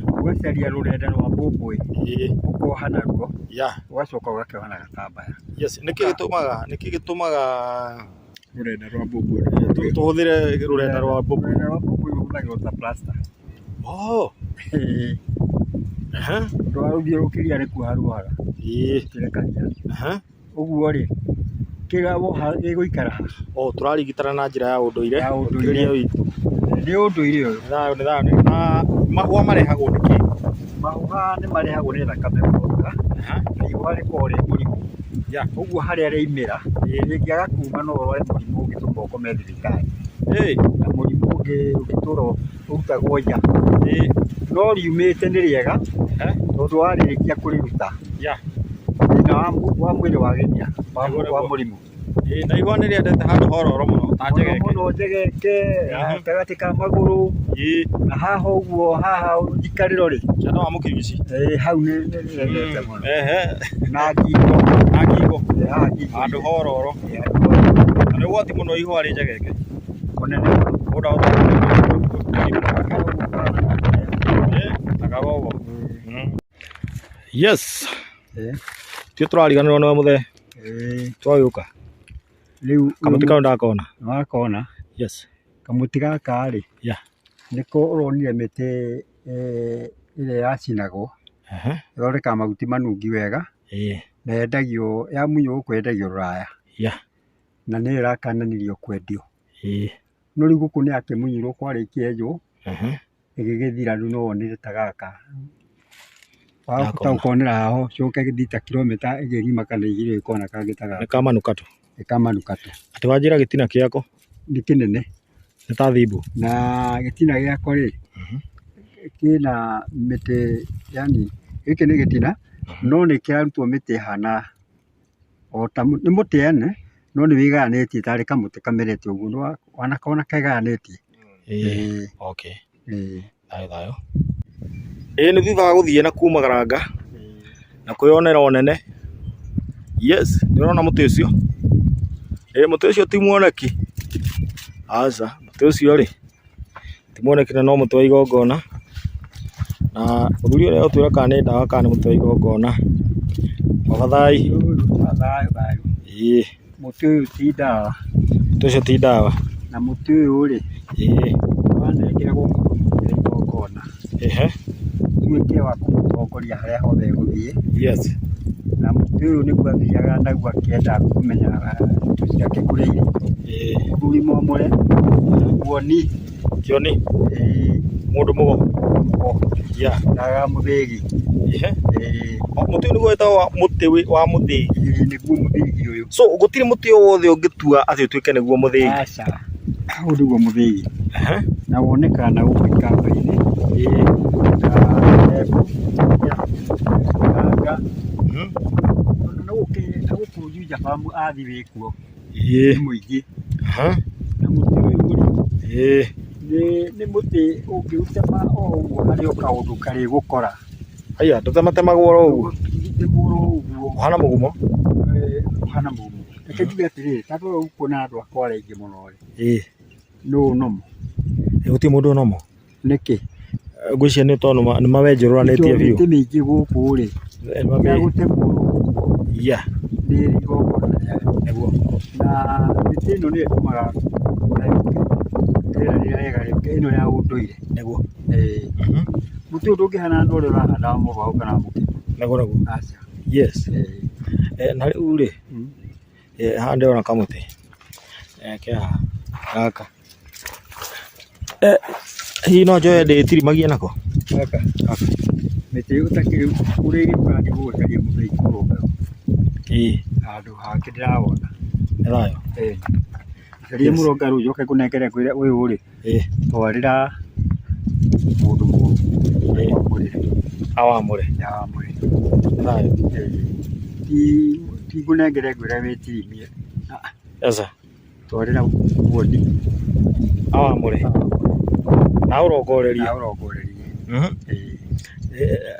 ũgacaria rũrenda rwa mbũmbũĩ ũkoha naruo, ũgacoka ũgakĩoha na gatambaya. Nĩkĩ gĩtũmaga rũrenda rwa mbũmbũĩ tuhũthĩre rũrenda rwa mbũmbũĩ? Rũrenda rwa mbũmbũĩ rũhũthagĩrwo ta plaster. Rũthiũrũrũkĩria nĩkuo harũaga kĩrekagia. Ũguo rĩ, gĩgũikara haha. Tũrarigitana na njĩra ya ũndũire. Nĩ ũndũire ũyũ. Na mahũa marehagwo nĩkĩ? Mahũa nĩ marehagwo nĩ thakame gũthũka, na ihũa rĩkoragwo rĩ mũrimũ. Ũguo harĩa rĩaimĩra rĩngĩaga kuma no ũrware mũrimũ ũngĩtũma ũkome thibitarĩ. Na mũrimũ ũngĩtũra ũrutagwo nja. No riumĩte nĩ rĩega tondũ warĩrĩkia kũrĩruta thĩna wa mwĩrĩ wagĩthira wa mũrimũ. Na ihũa nĩ rĩendete handũ hororo mũno ta njegeke. Mũno njegeke, gatagatĩ ka magũrũ, na haha ũguo haha njikarĩro rĩ, ciana wa mũkirigici. Hau nĩ rĩendete mũno. Na ngingo handũ hororo. Na nĩ ũgwati mũno ihũa rĩ njegeke. Mũnene. Tiĩ tũrariganĩrwo nĩwe mũthee. Twagĩũka rĩu kamũtĩ kau ndakona. Wakona kamũtĩ gaka rĩ, nĩko ũronire mĩtĩ ĩrĩa yacinagwo ĩthondekaga mahuti manungi wega, na yendagio, yamunywo gũkũ yendagio Rũraya, na nĩyo ĩrakananirio kwendio. No rĩu gũkũ nĩ yakĩmunyirwo kwarĩkia enjwo ĩgĩgĩthira, rĩu no wonire ta gaka wahota ũkonera haho coke gĩthita kilomita ĩgĩgima kana igĩrĩ ũkona kangĩ ta gaka. Nĩ kamanuka tu. Nĩ kamanuka tu. Atĩ wanjĩra gĩtina kĩako nĩ kĩnene, nĩ ta thimbu. Na gĩtina gĩako rĩ kĩna mĩtĩ, yani gĩkĩ nĩ gĩtina no nĩ kĩarutwo mĩtĩ ĩhana ota nĩ mũtĩ ene no nĩ wĩgayanĩtie tarĩ kamũtĩ kamerete ũguo wanakona kegayanĩtie. Okay. Thayũ. Nĩ thutha wa gũthiĩ na kumagaranga na kwĩyonera ũnene. Yes, nĩũrona mũtĩ ũcio. Mũtĩ ũcio ti muoneki. Aca, mũtĩ ũcio rĩ ti muoneki na no mũtĩ wa igongona. Na mũthuri ũrĩa ũtwĩra kana nĩ ndawa kana nĩ mũtĩ wa igongona. Wabathai. Thayũ. Mũtĩ ũyũ ti ndawa. Mũtĩ ũcio ti ndawa. Na mũtĩ ũyũ rĩ wanengeragwo mũndũ wa igongona. Tuĩke wa kũmũtongoria harĩa hothe egũthiĩ. Yes. Na mũtĩ ũyũ nĩguo athiaga naguo akĩenda kũmenya indo ciake kũrĩa irĩ. Mũthuri momũre muoni kĩoni mũndũ mũgo ndaga mũthĩgi. Mũtĩ ũyũ nĩguo wĩtagwo mũtĩ wa mũthĩgi. Nĩguo mũthĩgi ũyũ. So gũtirĩ mũtĩ o wothe ũngĩtua atĩ ũtuĩke nĩguo mũthĩgi. Aca, hau nĩguo mũthĩgi. Na wonekaga na gũkũ ikamba-inĩ. Na gũkũ Juja Farm athi wĩkuo nĩ mũingĩ. Na mũtĩ ũyũ nĩ mũtĩ ũngĩũtema o ũguo harĩ o kaũndũ karĩgũkora. Aya ndũtematemagwo oro ũguo. Ndũtematemagwo ũguo. Ũhana mũgumo. Ũhana mũgumo. Reke njuge atĩrĩrĩ, tondũ rĩu kuona andũ akwa aingĩ mũno rĩ. Nũũ nomo? Gũtirĩ mũndũ nomo. Nĩkĩ? Ngwĩciria nĩ tondũ nĩ mawenjũranĩtie biũ. Mĩtĩ mĩingĩ gũkũ rĩ ya gũtemwo nĩ igongona rĩayo. Na mĩtĩ ĩno nĩyo ĩtũmaga rĩera rĩrĩa rĩega rĩũke, ĩno ya ũndũire. Nĩguo. Mũtĩ ũyũ ndũngĩhana na ũrĩa ũrahanda wa mũrũaru kana mũkimo. Nĩguo. Aca. Yes. Na rĩu rĩ haha ndĩrona kamũtĩ keha gaka. Hihi no njoe ndĩtirimagie nako. Gaka. Mĩtĩ ũtakĩrĩ ũrĩa ĩrĩũkaga nĩ gũgũcaria mũthĩgi mũrũngarũ. Handũ hake ndĩrawona. Nĩ thayũ. Caria mũrũngarũ ũcoke ngũnengere ngwĩre ũyũ rĩ twarĩra mũndũ mũgũri. Awamũre. Awamũre. Nĩ thayũ. Ti ngũnengere ngwĩre wĩtirimie. Aca. Twarĩra muoni. Awamũre. Na ũrongorerie. Na ũrongorerie.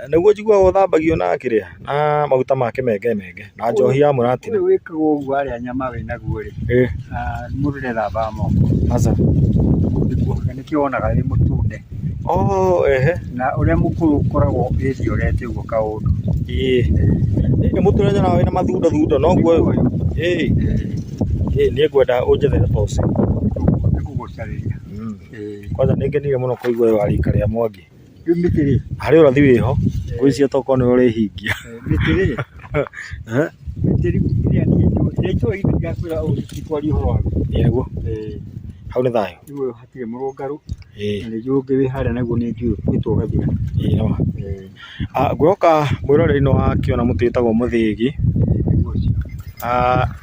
Nĩguo njiguaga ũthambagio na kĩrĩa na maguta make menge na njohi ya mũratina. Ũyũ wĩkagwo ũguo harĩa nyama wĩnaguo rĩ. Mũndũ nĩethambaga moko. Aca. Nĩkĩo wonaga wĩ mũtune. Na ũrĩa mũkũrũ ũkoragwo wĩthiorete ũguo kaũndũ. Mũtĩ ũrĩa nyonaga wĩna mathunda noguo ũyũ. Niĩ ngwenda ũnjethere ta ũcio. Nĩngũgũcarĩria. Kwanja nĩngenire mũno kũigua ũyũ wa rika rĩa Mwangi. Rĩu mĩtĩ rĩ harĩ ũrathi wĩho ngwĩciria tokorwo nĩwe ũrĩhingia. Mĩtĩ rĩ mĩtĩ rĩu ĩrĩa itũĩ ndigakwĩra ũtwarie ũhoro waku. Nĩguo. Hau nĩ thayũ. Rĩu hatirĩ mũrũngarũ. Na nĩguo ũngĩ wĩ harĩa naguo nĩ njũĩ gwĩtwo gathira. Ngwĩhoka mwĩroreri-inĩ wakĩona mũtĩ wĩtagwo mũthĩgi.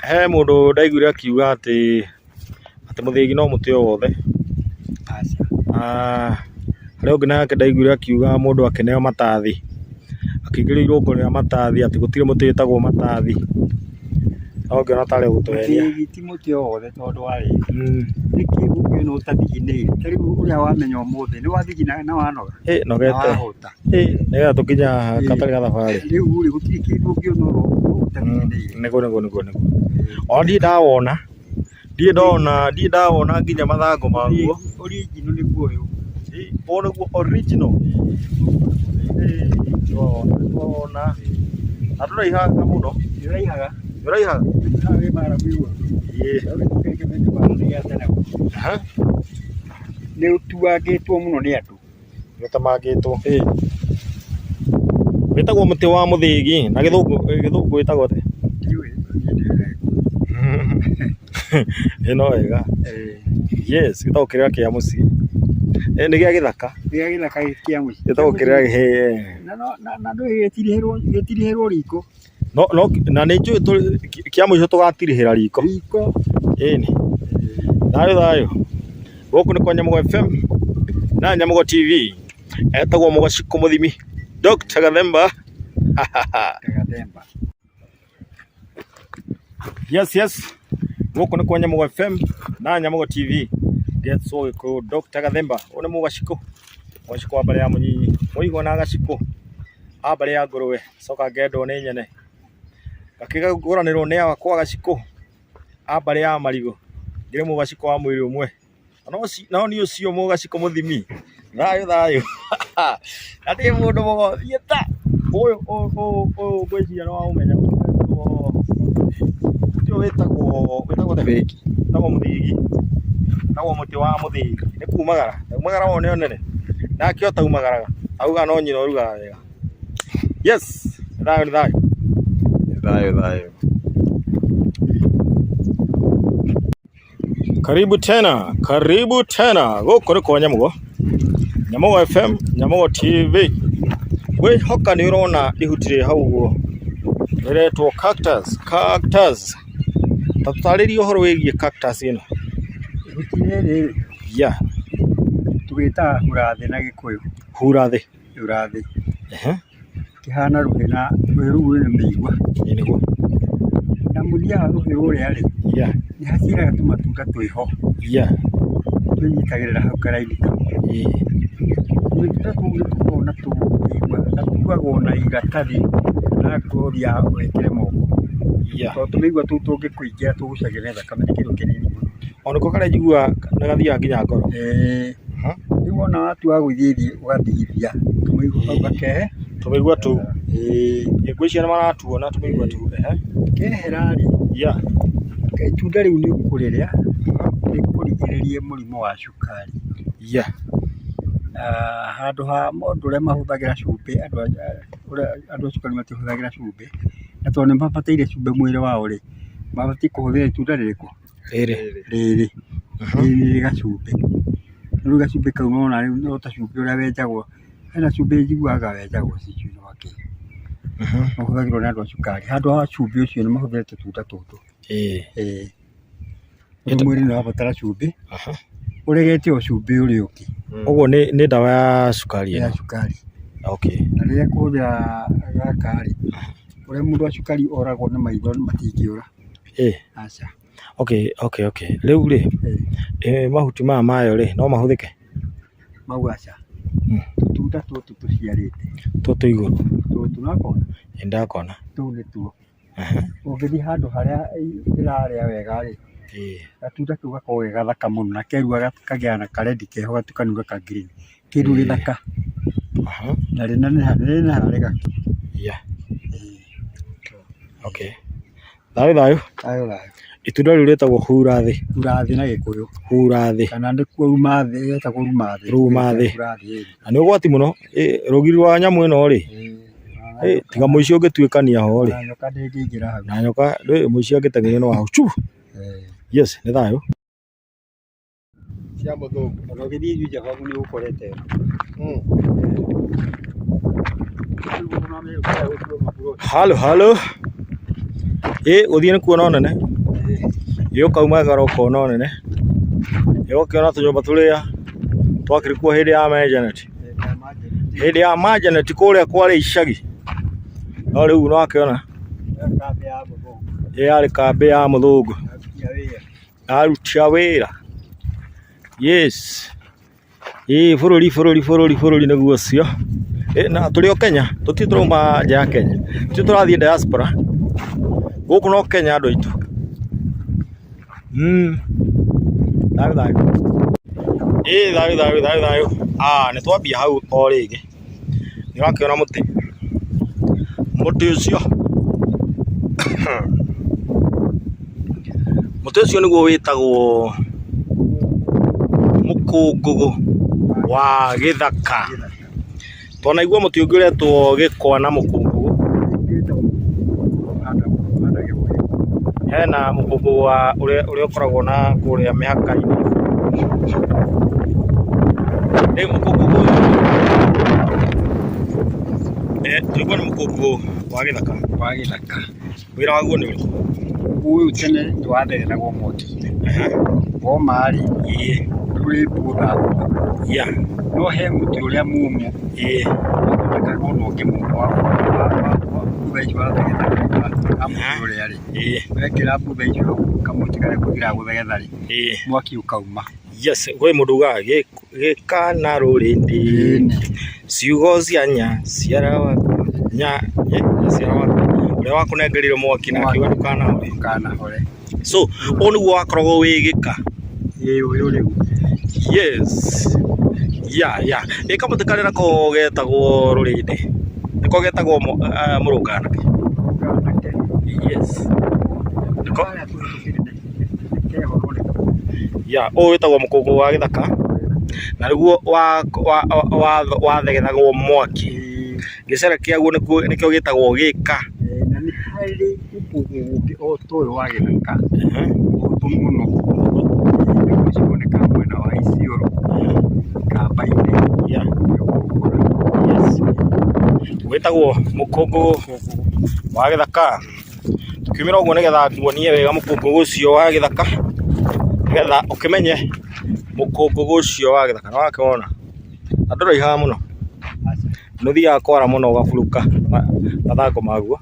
He mũndũ ndaiguire akiuga atĩ mũthĩgi no mũtĩ o wothe. Harĩ ũngĩ nake ndaiguire akiuga mũndũ akĩneo matathi akĩingĩrĩrwo irũngo rĩa matathi atĩ gũtirĩ mũtĩ wĩtagwo matathi. No ngĩona tarĩ gũtũheria. Mũthĩgi ti mũtĩ o wothe tondũ warĩ nĩkĩ ũngĩona ũtathiginĩire. Ta rĩu ũrĩa wamenya ũmũthĩ nĩ wathigina na wanoga. Nogete. Nĩgetha tũkinya gatarĩ gathabarĩ. Rĩu rĩ gũtirĩ kĩndũ ũngĩona ũtathiginĩire. Nĩguo. O ndiĩ ndawona nginya mathangũ maguo. Original nĩguo ũyũ. O nĩguo original. Tuona na ndũraihaga mũno. Ndũraihaga. Wĩ marabu igũrũ. Nĩ ũtuangĩtwo mũno nĩ andũ. Nĩũtemangĩtwo. Wĩtagwo mũtĩ wa mũthĩgi na gĩthũngũ wĩtagwo atĩa? No wega. Yes, gĩtagwo kĩrĩa kĩa mũciĩ. Nĩ gĩa gĩthaka. Gĩa gĩthaka kĩa mũciĩ. Gĩtagwo kĩrĩa na gĩtirĩhĩrwo riko. Na nĩ njũĩ kĩa mũico tũgatirĩhĩra riko. Ĩni. Thayũ. Gũkũ nĩ kwa Nyamũgo FM na Nyamũgo TV. Etagwo Mũgaciko Mũthimi. Dr. Gathemba Kagathemba. Yes. Goko ni kwa Nyamugo FM na Nyamugo TV. Get so ko Dr. Gathemba. One mu gaciko. Gaciko abale ya munyinyi. Muigo na gaciko. Abale ya ngũrũwe. Coka ngendo nĩ nyene. Gakiga guranirwo nĩ awa kwa gaciko. Abale ya marigo. Ngire mu gaciko wa mwĩrĩ ũmwe. No ni ũcio mu gaciko mũthimi. Thayo. Ati mũndũ mũgo thieta. Ũyũ ngwĩciria no aumenya. Tio wetagwo thebeki. Tagwo mũthigi. Tagwo mũtĩ wa mũthigi. Nĩ kumagara. Umagara wone onene. Nake otaumagaraga. Auga no nyina oruga wega. Yes. Thayo. Karibu tena. Goko ni kwa Nyamugo. Nyamugo FM, Nyamugo TV. We hoka ni urona ihutire hau guo. Iretwo cactus. Tatarĩria ũhoro wĩgiĩ cactus ĩno. Ihutire rĩrĩ. Yeah. Tugĩta hurathĩ na Gĩkũyũ. Hurathĩ. Kĩhana rũhĩ na rũhĩ nĩ mĩigua. Nĩguo. Na mũthia rũhĩ ũrĩa rĩ. Yeah. Nĩ haciraga tũmatunda twĩho. Yeah. Twĩnyitagĩrĩra hau karaini kau. Tũmatunda tũu nĩ tũkoragwo na tũmĩigua na tuagwo na iratathi na ngothi ya gwĩkĩre moko. Yeah. Tondũ tũmĩigua tũu tũngĩkũingĩra tũgucagĩra thakame nĩ kĩndũ kĩnini mũno. Ona ko kare njigua na gathiaga nginya ngoro. Rĩu wona watua gũthiĩ ũgathigithia tũmĩigua hau gakehe. Tũmĩigua tũu. Ngwĩciria nĩ maratuona tũmĩigua tũu. Kehera rĩ. Yeah. Itunda rĩu nĩ ũkũrĩrĩa rĩkũrigĩrĩrie mũrimũ wa cukari. Yeah. Handũ ha mũndũ ũrĩa mahũthagĩra cumbĩ, andũ a cukari matihũthagĩra cumbĩ, na tondũ nĩ mabataire cumbĩ mwĩrĩ wao rĩ, mabatiĩ kũhũthĩra itunda rĩrĩkũ? Rĩrĩ gacumbĩ. Rĩu gacumbĩ kau nona rĩu no ta cumbĩ ũrĩa wenjagwo, hena cumbĩ njiguaga wenjagwo cicu-inĩ wa Kenya. Mahũthagĩrwo nĩ andũ a cukari. Handũ ha cumbĩ ũcio nĩ mahũthĩrĩte tũtunda tũtũ. Mwĩrĩ nĩ wabatara cumbĩ. Ũregete o cumbĩ ũrĩa ũngĩ. Ũguo nĩ ndawa ya cukari ĩno. Ya cukari. Okay. Na rĩrĩa kũhũthĩra gaka rĩ, ũrĩa mũndũ wa cukari oragwo na maitho matingĩũra. Aca. Okay. Rĩu rĩ, mahuti maya mayo rĩ, no mahũthĩke? Mau aca. Tũtunda tũtũ tũciarĩte. Tũtũ igũrũ. Tũtũ nakona? Ndakona. Tũu nĩ tuo. Ũngĩthiĩ handũ harĩa ĩrarĩa wega rĩ, gatunda kau gakoragwo ge gathaka mũno na kerua kagĩa na karendi keho gatukanio gaka green. Kĩndũ gĩthaka. Na rĩna gaki. Yeah. Okay. Thayo. Itunda rĩu rĩtagwo hurathĩ. Hurathĩ na Gĩkũyũ. Hurathĩ. Kana nĩkuo rumathĩ, ĩtagwo rumathĩ. Rumathĩ. Na nĩ ũgwati mũno, rũgiri rwa nyamũ ĩno rĩ. Tiga mũici ũngĩtuĩkania ho rĩ. Na nyoka ndĩngĩingĩra hau. Na nyoka mũici angĩteng'eria no hau. Yes, nĩ thayo. Cia mũthũngũ. Ona ũgĩthiĩ Juja hau nĩ ũkorete. Halo. Ũthiĩ nĩ kuona nene. Ũkauma gara ũkona nene. Ũkĩona tũnyũmba tũrĩa twakĩrĩ kuo hĩndĩ ya Majeneti. Hĩndĩ ya Majeneti kũrĩa kwarĩ icagi. No rĩu no akĩona. Yarĩ kambĩ ya mũthũngũ. Aruti a wĩra. Yes. Bũrũri nĩguo ũcio. Na tũrĩ o Kenya, tũtirĩ tũrauma nja ya Kenya. Tũtirĩ tũrathiĩ diaspora. Gũkũ no Kenya andũ aitũ. Thayo. Nĩ twambia hau o rĩngĩ. Nĩ wakĩona mũtĩ ũcio. Mũtĩ ũcio nĩguo wĩtagwo mũkũngũgũ wa gĩthaka. Tũnaigua mũtĩ ũngĩ ũretwo gĩkwa na mũkũngũgũ. Hena mũkũngũgũ ũrĩa ũkoragwo na kũrĩa mĩhaka-inĩ. Rĩu mũkũngũgũ tũiguo nĩ mũkũngũgũ wa gĩthaka. Wĩra waguo nĩ ũrĩkũ? Ũyũ tene nĩ wathereragwo mwaki-inĩ. Woma rĩ, rĩu rĩ mbũtha. No he mũtĩ ũrĩa mũmũ. kakono kimwa kubeji wala tegeta amure yari wekira bubeji kamuti kare kugira guthegetha ri mwaki ukauma. Yes, we muduga gikana rurindi ciugo cia nya ciara waku nya ciara waku uria wakunengerire mwaki na kiuga ndukana hore. So onu wakoragwo wi gika uyu riu. Yes, ya ikamuti kare nako getagwo rurindi niko getagwo murungana. Yes, niko ya o wetagwo mukungu wa githaka na niguo wa thegethagwo mwaki gicere kiaguo nikio gitagwo gika na ni hari mukungu o toyo wa githaka muno cioneka mwena wa Isiolo Kamba-ini. Yes, wetagwo mukungu wa githaka tukiumira uguo nigetha nguonie wega mukungu ucio wa githaka getha ukimenye mukungu ucio wa githaka na wakiona andu raiha muno nuthiaga kwara muno ugaburuka mathango maguo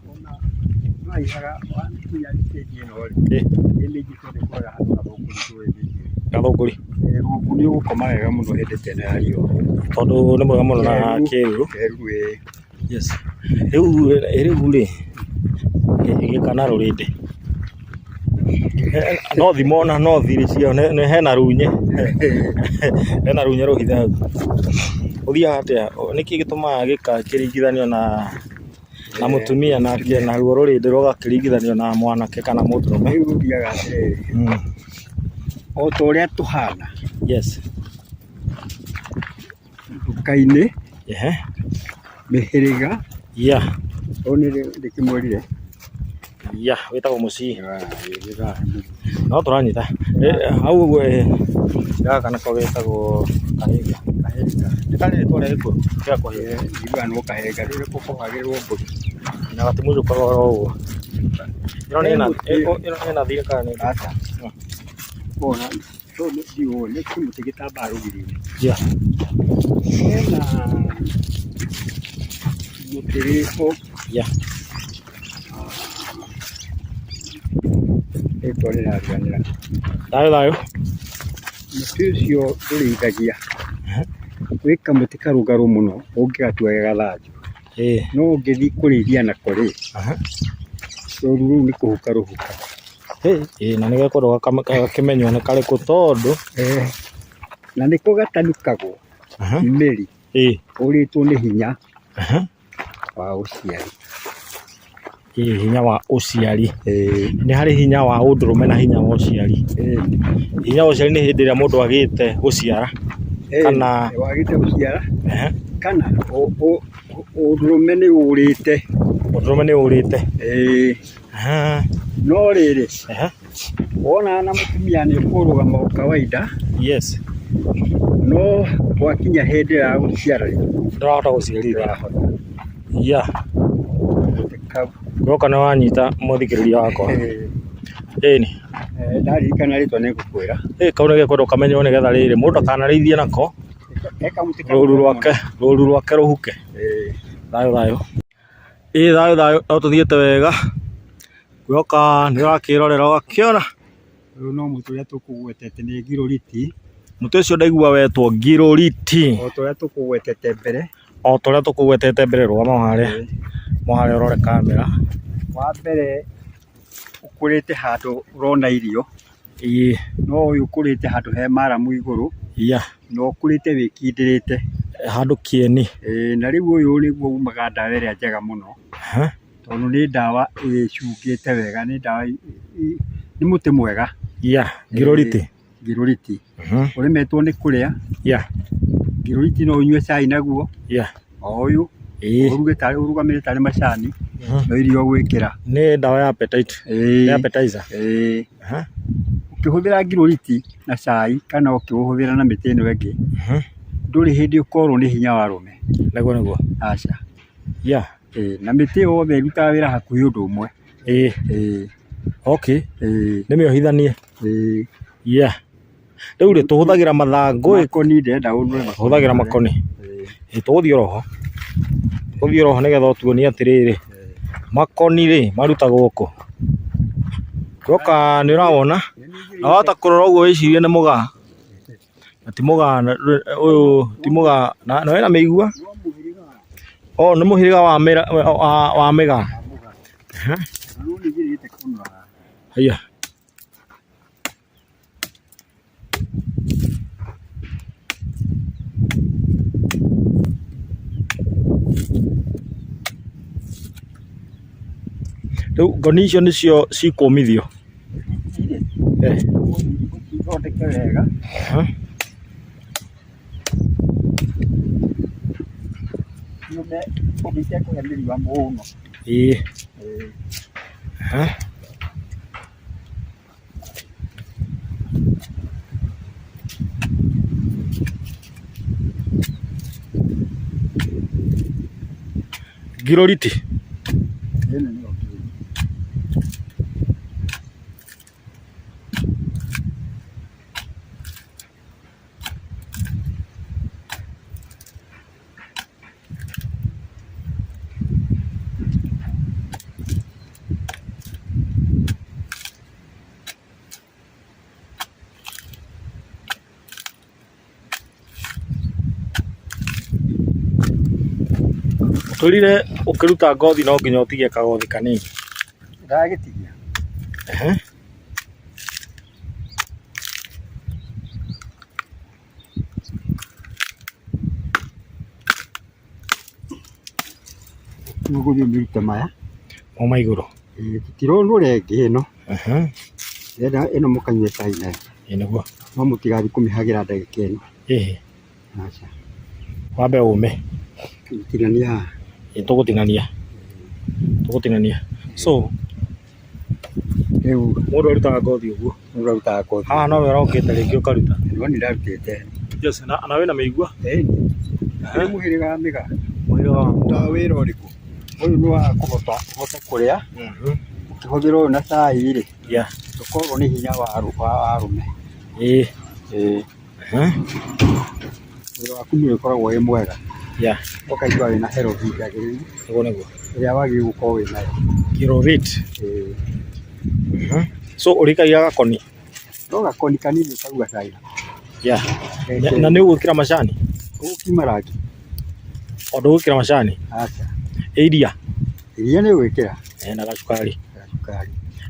gathunguri ni ugukoma wega muno hindi tene ya riũa tondu ni mwega muno na kiru. Yes, riu ri gikana rurindi no thimona no thiri cio ne hena runye hena runye ruhithe hau uthia atia niki gitumaga gika kiringithanio na mutumia nake na ruo rurindi rugakiringithanio na mwanake kana muturume. Riu thiaga atiriri o ta uria tuhana. Yes, nduka-ini mihiriga oni ndikimwirire wetagwo mucii no turanyita hau uguo gaka nako getagwo kahiga ni kari tore gikuru kia kuhia igano kahiga rire kuhagirwo mburi na gatimuju kororo uguo ino ina thire kana ni ata bona so ndio ni kimuti gitambaa rugiri-ini na mutiriko thayo muti ucio ndurithagia wi kamuti karungaru muno ungigatua gathanju no ungithi kurithia nako ri ruru ruu ni kuhuka ruhuka na nigekorwo gakimenywo ni kariku tondu na niko gatanukagwo miri uritwo ni hinya wa uciari. Hinya wa uciari ni hari hinya wa undurume na hinya wa uciari. Hinya wa uciari ni hindi ria mundu agite guciara kana wagite guciara kana undurume ni urite no riri wona na mutumia ni kurugama kawaida. Yes, no wakinya hindi ya guciara ndahota guciarithia goka na wanyita muthikiriria wakwa ni ndarikana ritwa ni gukwira kauna gekwenda ukamenywo nigetha riri mundu akanarithie nako ruru rwake ruhuke. Thayo no tuthiete wega gwoka ni urakirorera ugakiona uyu no mutu uria tukugwetete ni ngiroriti. Mutu ucio ndaigua wetwo ngiroriti o turia tukugwetete mbere rwama haria urore kamera. Wa mbere ukurite handu urona irio no uyu ukurite handu he maramu iguru no ukurite wikindirite handu kieni na riu uyu niguo umaga ndawa iria njega muno tondu ni ndawa icungite wega ni ndawa ni muti mwega ngiroriti urimetwo ni kuria ngiroriti no unyue cai naguo o uyu urugamire tari macani no irio gwikira ni ndawa ya appetizer ukihuthira ngiroriti na cai kana ukihuthira na miti ino ingi nduri hindi ukorwo ni hinya wa rume naguo aca na miti yothe irutaga wira hakuhi undu umwe okay ni miohithanie riu ri tuhuthagira mathangu makoni ndenda unwe huthagira makoni tuguthie roho Uthie roho nigetha utuonie atiriri makoni ri marutagwo ku Roka ni urawona na wata kurora uguo wicirie ni mugaa ati mugaa uyu ti mugaa na wena meigua ni muhiriga wa migaa haya Riu ngoni icio nicio cikumithio thondeke wega nyume ubite kuhemiriwa muno Giroriti Turire ukiruta ngothi no nginya utigie kagothi kanini ndagitigia Nuguthi mirute maya Moma iguru tirono rengi ino ino mukanywe cai nayo niguo no mutigathi kumihagira ndagika ino acha wambe ume tinania tugutinania so mundu arutaga ngothi uguo haha no wera ukite ringi ukaruta no ni ndarutite yes na wena meigua ni muhiriga wa miga ta wira uriku uyu ni wa kuhota kuria ukihuthira na cai ri tukorwo ni hinya wa arume wira waku ni ukoragwo wi mwega ukaigua wina health njagiriru niguo iria wagiriru gukorwo winayo Girovit so urikagia gakoni no gakoni kanini ukaruga cai na ni ugukira macani ugukima rangi ugukira macani acha iria ni ugwikira na gacukari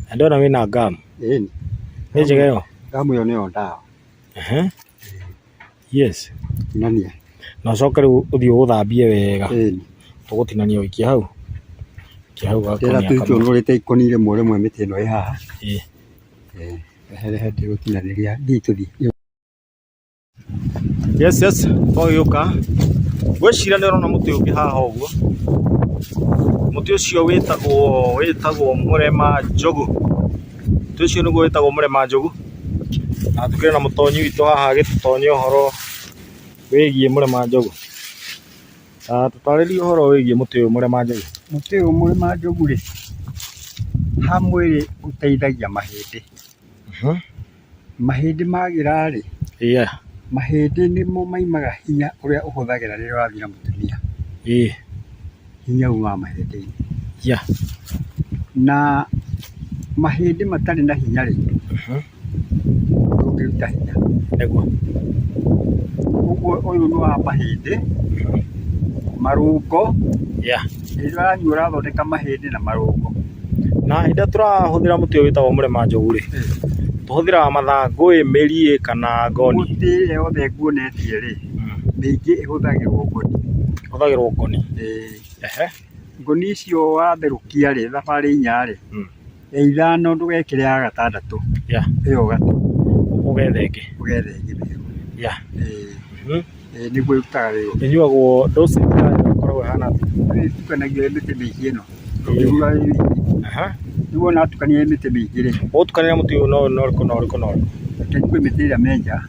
na ndona wina gamu ni njega yo gamu yo niyo ndawa yes nania na coka riu uthie uthambie wega tugutinania wiki hau gakoni tu nurite ikoni rimwe miti ino haha hedi gutinaniria ndituthi yes oyuka gwicira ni urona muti ungi haha uguo muti ucio witagwo murema njogu muti ucio niguo witagwo murema njogu na tukire na mutonyi witu haha gitutonya uhoro wigie murema njogu tutaririe uhoro wigie muti uyu murema njogu muti uyu murema njogu ri hamwe uteithagia mahindi mahindi magira ri mahindi nimo maimaga hinya uria uhuthagira riria urathii na mutumia hinya uma mahindi na mahindi matari na hinya ri ndungiruta hinya niguo uguo uyu ni wa mahindi marungo riria urathondeka mahindi na marungo na inda turahuthira muti uyu witagwo murema njogu ri tuhuthira mathangu meri kana ngoni muti yothe nguonetie ri mingi ihuthagirwo ngoni ngoni icio watherukia ri thabari 4 ri ithano ndugekire ya gatandatu iyo gatu ugethengi niguo irutaga wira inyuagwo dosi ikoragwo hana tukanagio miti mingi ino niguo natukania miti mingi ri utukanira muti uyu no kwi miti iria menja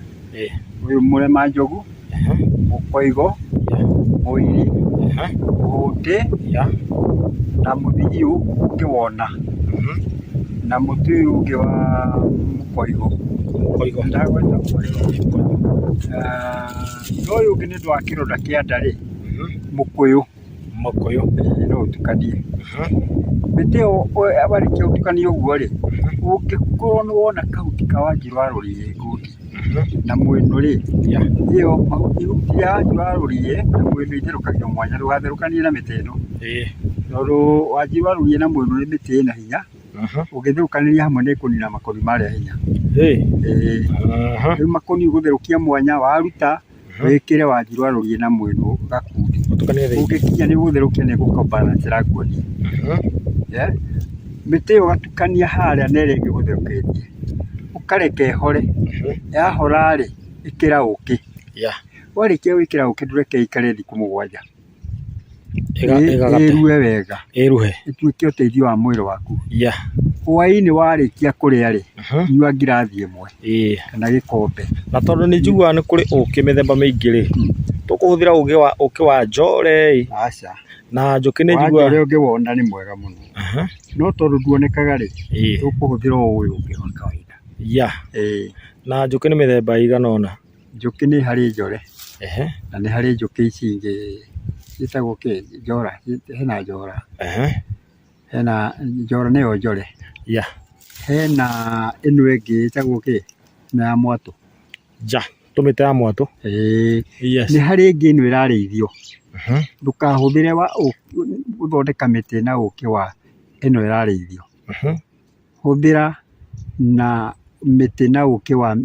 uyu murema njogu mukoigo muiri muhuti na muthiu ukiwona na muti uyu ungi wa mukoigo ndagweta mukoigo no uyu ungi ni ndwa kironda kia nda ri mukuyu Mũkũyũ. No ũtukanie. Mĩtĩ ĩyo warĩkia gũtukania ũguo rĩ, ũngĩkorwo nĩ wona kahuti ka Wanjirũ wa Rũriĩ ngundi na mwĩnũ rĩ, ĩyo mahuti ya Wanjirũ wa Rũriĩ na mwĩnũ itherũkagio mwanya, ndũgatherũkanie na mĩtĩ ĩno. Tondũ Wanjirũ wa Rũriĩ na mwĩnũ nĩ mĩtĩ ĩna hinya, ũngĩtherũkanĩria hamwe nĩ ĩkũnina makoni marĩa hinya. Rĩu makoni ũgũtherũkia mwanya, waruta wĩkĩre Wanjirũ wa Rũriĩ na mwĩnũ gakundi. Ũngĩkinya nĩ ũgũtherũkia nĩ ĩgũkombana na njĩra nguonie. Mĩtĩ ĩyo ũgatukania harĩa na ĩrĩa ĩngĩ ũgũtherũkĩtie, ũkareka ĩhore. Yahora rĩ, ĩkĩra ũkĩ. Warĩkia gwĩkĩra ũkĩ ndũreke ĩikare thikũ 7. Ĩruhe wega, ĩtuĩke ũteithio wa mwĩrĩ waku. Hwaĩ-inĩ warĩkia kũrĩa rĩ, nyua ngirathi 1 kana gĩkombe. Na tondũ nĩ njiguaga nĩ kũrĩ ũkĩ mĩthemba mĩingĩ rĩ, tũkũhũthĩra ũkĩ wa njore aca, na njũkĩ nĩ njiguaga ũrĩa ũngĩwona nĩ mwega mũno, no tondũ nduonekaga rĩ, tũkũhũthĩra ũyũ ũngĩ wa kawaida. Na njũkĩ nĩ mĩthemba ĩigana ũna? Njũkĩ nĩ harĩ njore na nĩ harĩ njũkĩ ici ingĩ ĩtagwo kĩ, njora, hena njora, hena njora nĩyo njore, hena ĩno ĩngĩ ĩtagwo kĩ, na ya mwatũ, tũmĩte ya mwatũ. Nĩ harĩ ĩngĩ ĩno ĩrarĩithio, ndũkahũthĩre gũthondeka mĩtĩ na ũkĩ wa ĩno ĩrarĩithio, hũthĩra na mĩtĩ na ũkĩ wa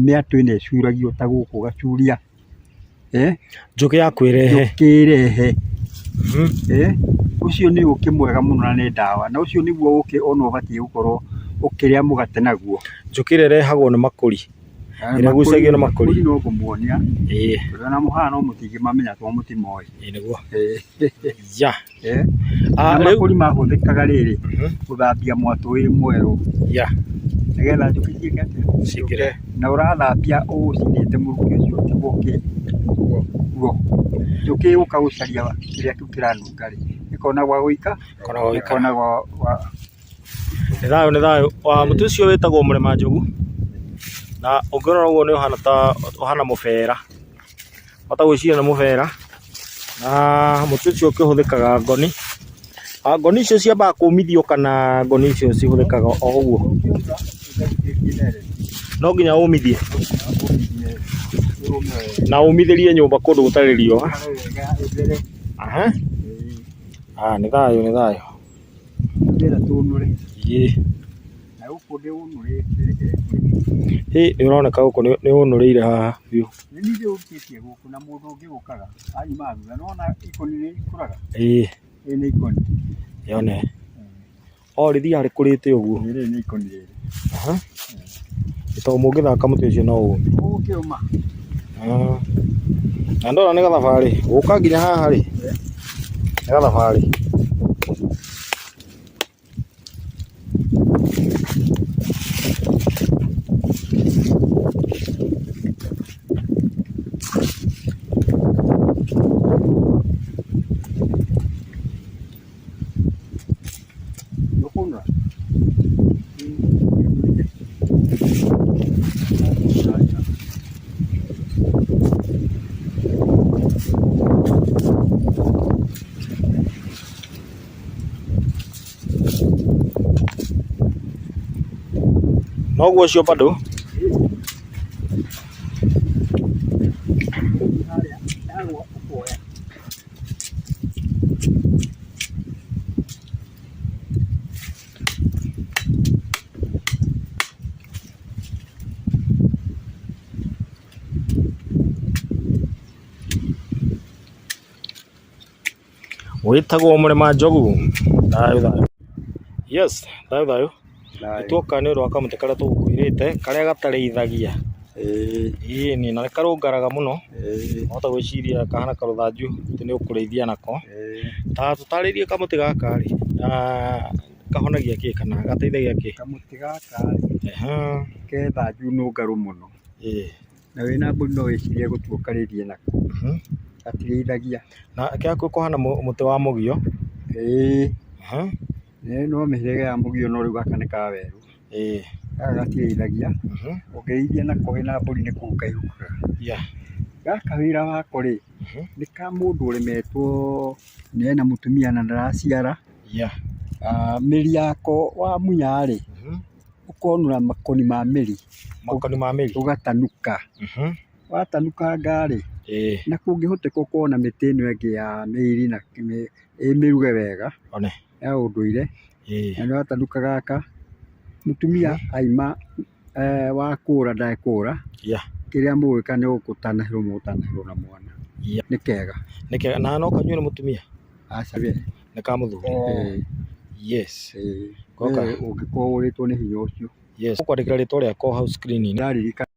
mĩatũ ĩno ĩcuragio ta gũkũ gacuria. Njũkĩ ya kwĩrehe. Njũkĩ ĩrehe. Ũcio nĩ ũkĩ mwega mũno na nĩ ndawa, na ũcio nĩguo ũkĩ ona ũbatiĩ gũkorwo ũkĩrĩa mũgate naguo. Njũkĩ ĩrĩa ĩrehagwo nĩ makũri, ĩrĩa ĩgucagio nĩ makũri. No kũmuonia, tondũ ona mũhana no mũtingĩmamenya tondũ mũtimoĩ. Nĩguo. Makũri mahũthĩkaga rĩrĩ, gũthambia mwatũ wĩ mwerũ, nĩgetha njũkĩ ciĩke na ũrathambia ũcinĩte mũrukĩ ũcio guo, njũkĩ yũka gũcaria kĩrĩa kĩu kĩranunga rĩ, ĩkona gwa gũika, ĩkona gwa nĩ thayũ. Mũtĩ ũcio wĩtagwo mũrema njogu, na ũngĩrora ũguo nĩ ũhana mũbera, wahota gwĩciria nĩ mũbera, na mũtĩ ũcio ũkĩhũthĩkaga ngoni. Ngoni icio ciambaga kũmithio kana ngoni icio cihũthĩkaga o ũguo? No nginya ũmithie na ũmithĩrie nyũmba kũndũ gũtarĩ riũa. Nĩ thayũ, nĩ thayũ. Nĩ ũroneka gũkũ nĩ ũnũrĩire haha biũ. Na mũndũ ũngĩ gũkaga anyuma thutha, nĩwona ikoni nĩ ikũraga. Nĩ ikoni. Yone. Rĩthiaga rĩkũrĩte ũguo. Rĩrĩ nĩ ikoni rĩrĩ. Tondũ mũngĩthaka mũtĩ ũcio no ũme. Ũngĩũma. Na ndora nĩ gathabarĩ, gũka nginya haha rĩ, nĩ gathabarĩ. Noguo ũcio bado wĩtagwo mũrema njogu. Thayũ. Yes, thayũ. Tuoka nĩ ũndũ wa kamũtĩ karĩa tũgũkwĩrĩte karĩa gatarĩithagia. Nĩ na karũngaraga mũno, wahota gwĩciria kahana karũthanju atĩ nĩ ũkũrĩithia nako. Ta tũtarĩrie kamũtĩ gaka rĩ, kahonagia kĩ kana gateithagia kĩ? Kamũtĩ gaka rĩ, ke thanju nũngarũ mũno, na wĩna mbũri no wĩcirie gũtua ũkarĩithie nako. Gatirĩithagia. Na gako kũhana mũtĩ wa mũgio. No mĩhĩrĩga ya mũgio, no rĩu gaka nĩ ka werũ. Gaka gatirĩithagia, ũngĩrĩithia nako wĩna mbũri nĩ kũhuka ihukaga. Gaka wĩra wako rĩ, nĩ ka mũndũ ũremetwo nĩ ena mũtumia na ndaraciara. Mĩri yako wamunya-rĩ, ũkonũra makoni ma mĩri, ũgatanuka. Watanukanga-rĩ, na kũngĩhoteka ũkorwo na mĩtĩ ĩno ĩngĩ ya mĩiri na ĩmĩruge wega ya ũndũire, na nĩwatanuka gaka, mũtumia aima wakũra ndekũra, kĩrĩa mũgwĩka nĩ gũtanahĩrwo mũgũtanahĩrwo na mwana. Nĩ kega. Nĩ kega. Na no kanyuo nĩ mũtumia? Aca we. Nĩ ka mũthuri? Yes. Ũngĩkorwo ũrĩtwo nĩ hinya ũcio. Yes. Ũkwandĩkĩra rĩtwa rĩakwa hau screen-inĩ. Ndaririkana.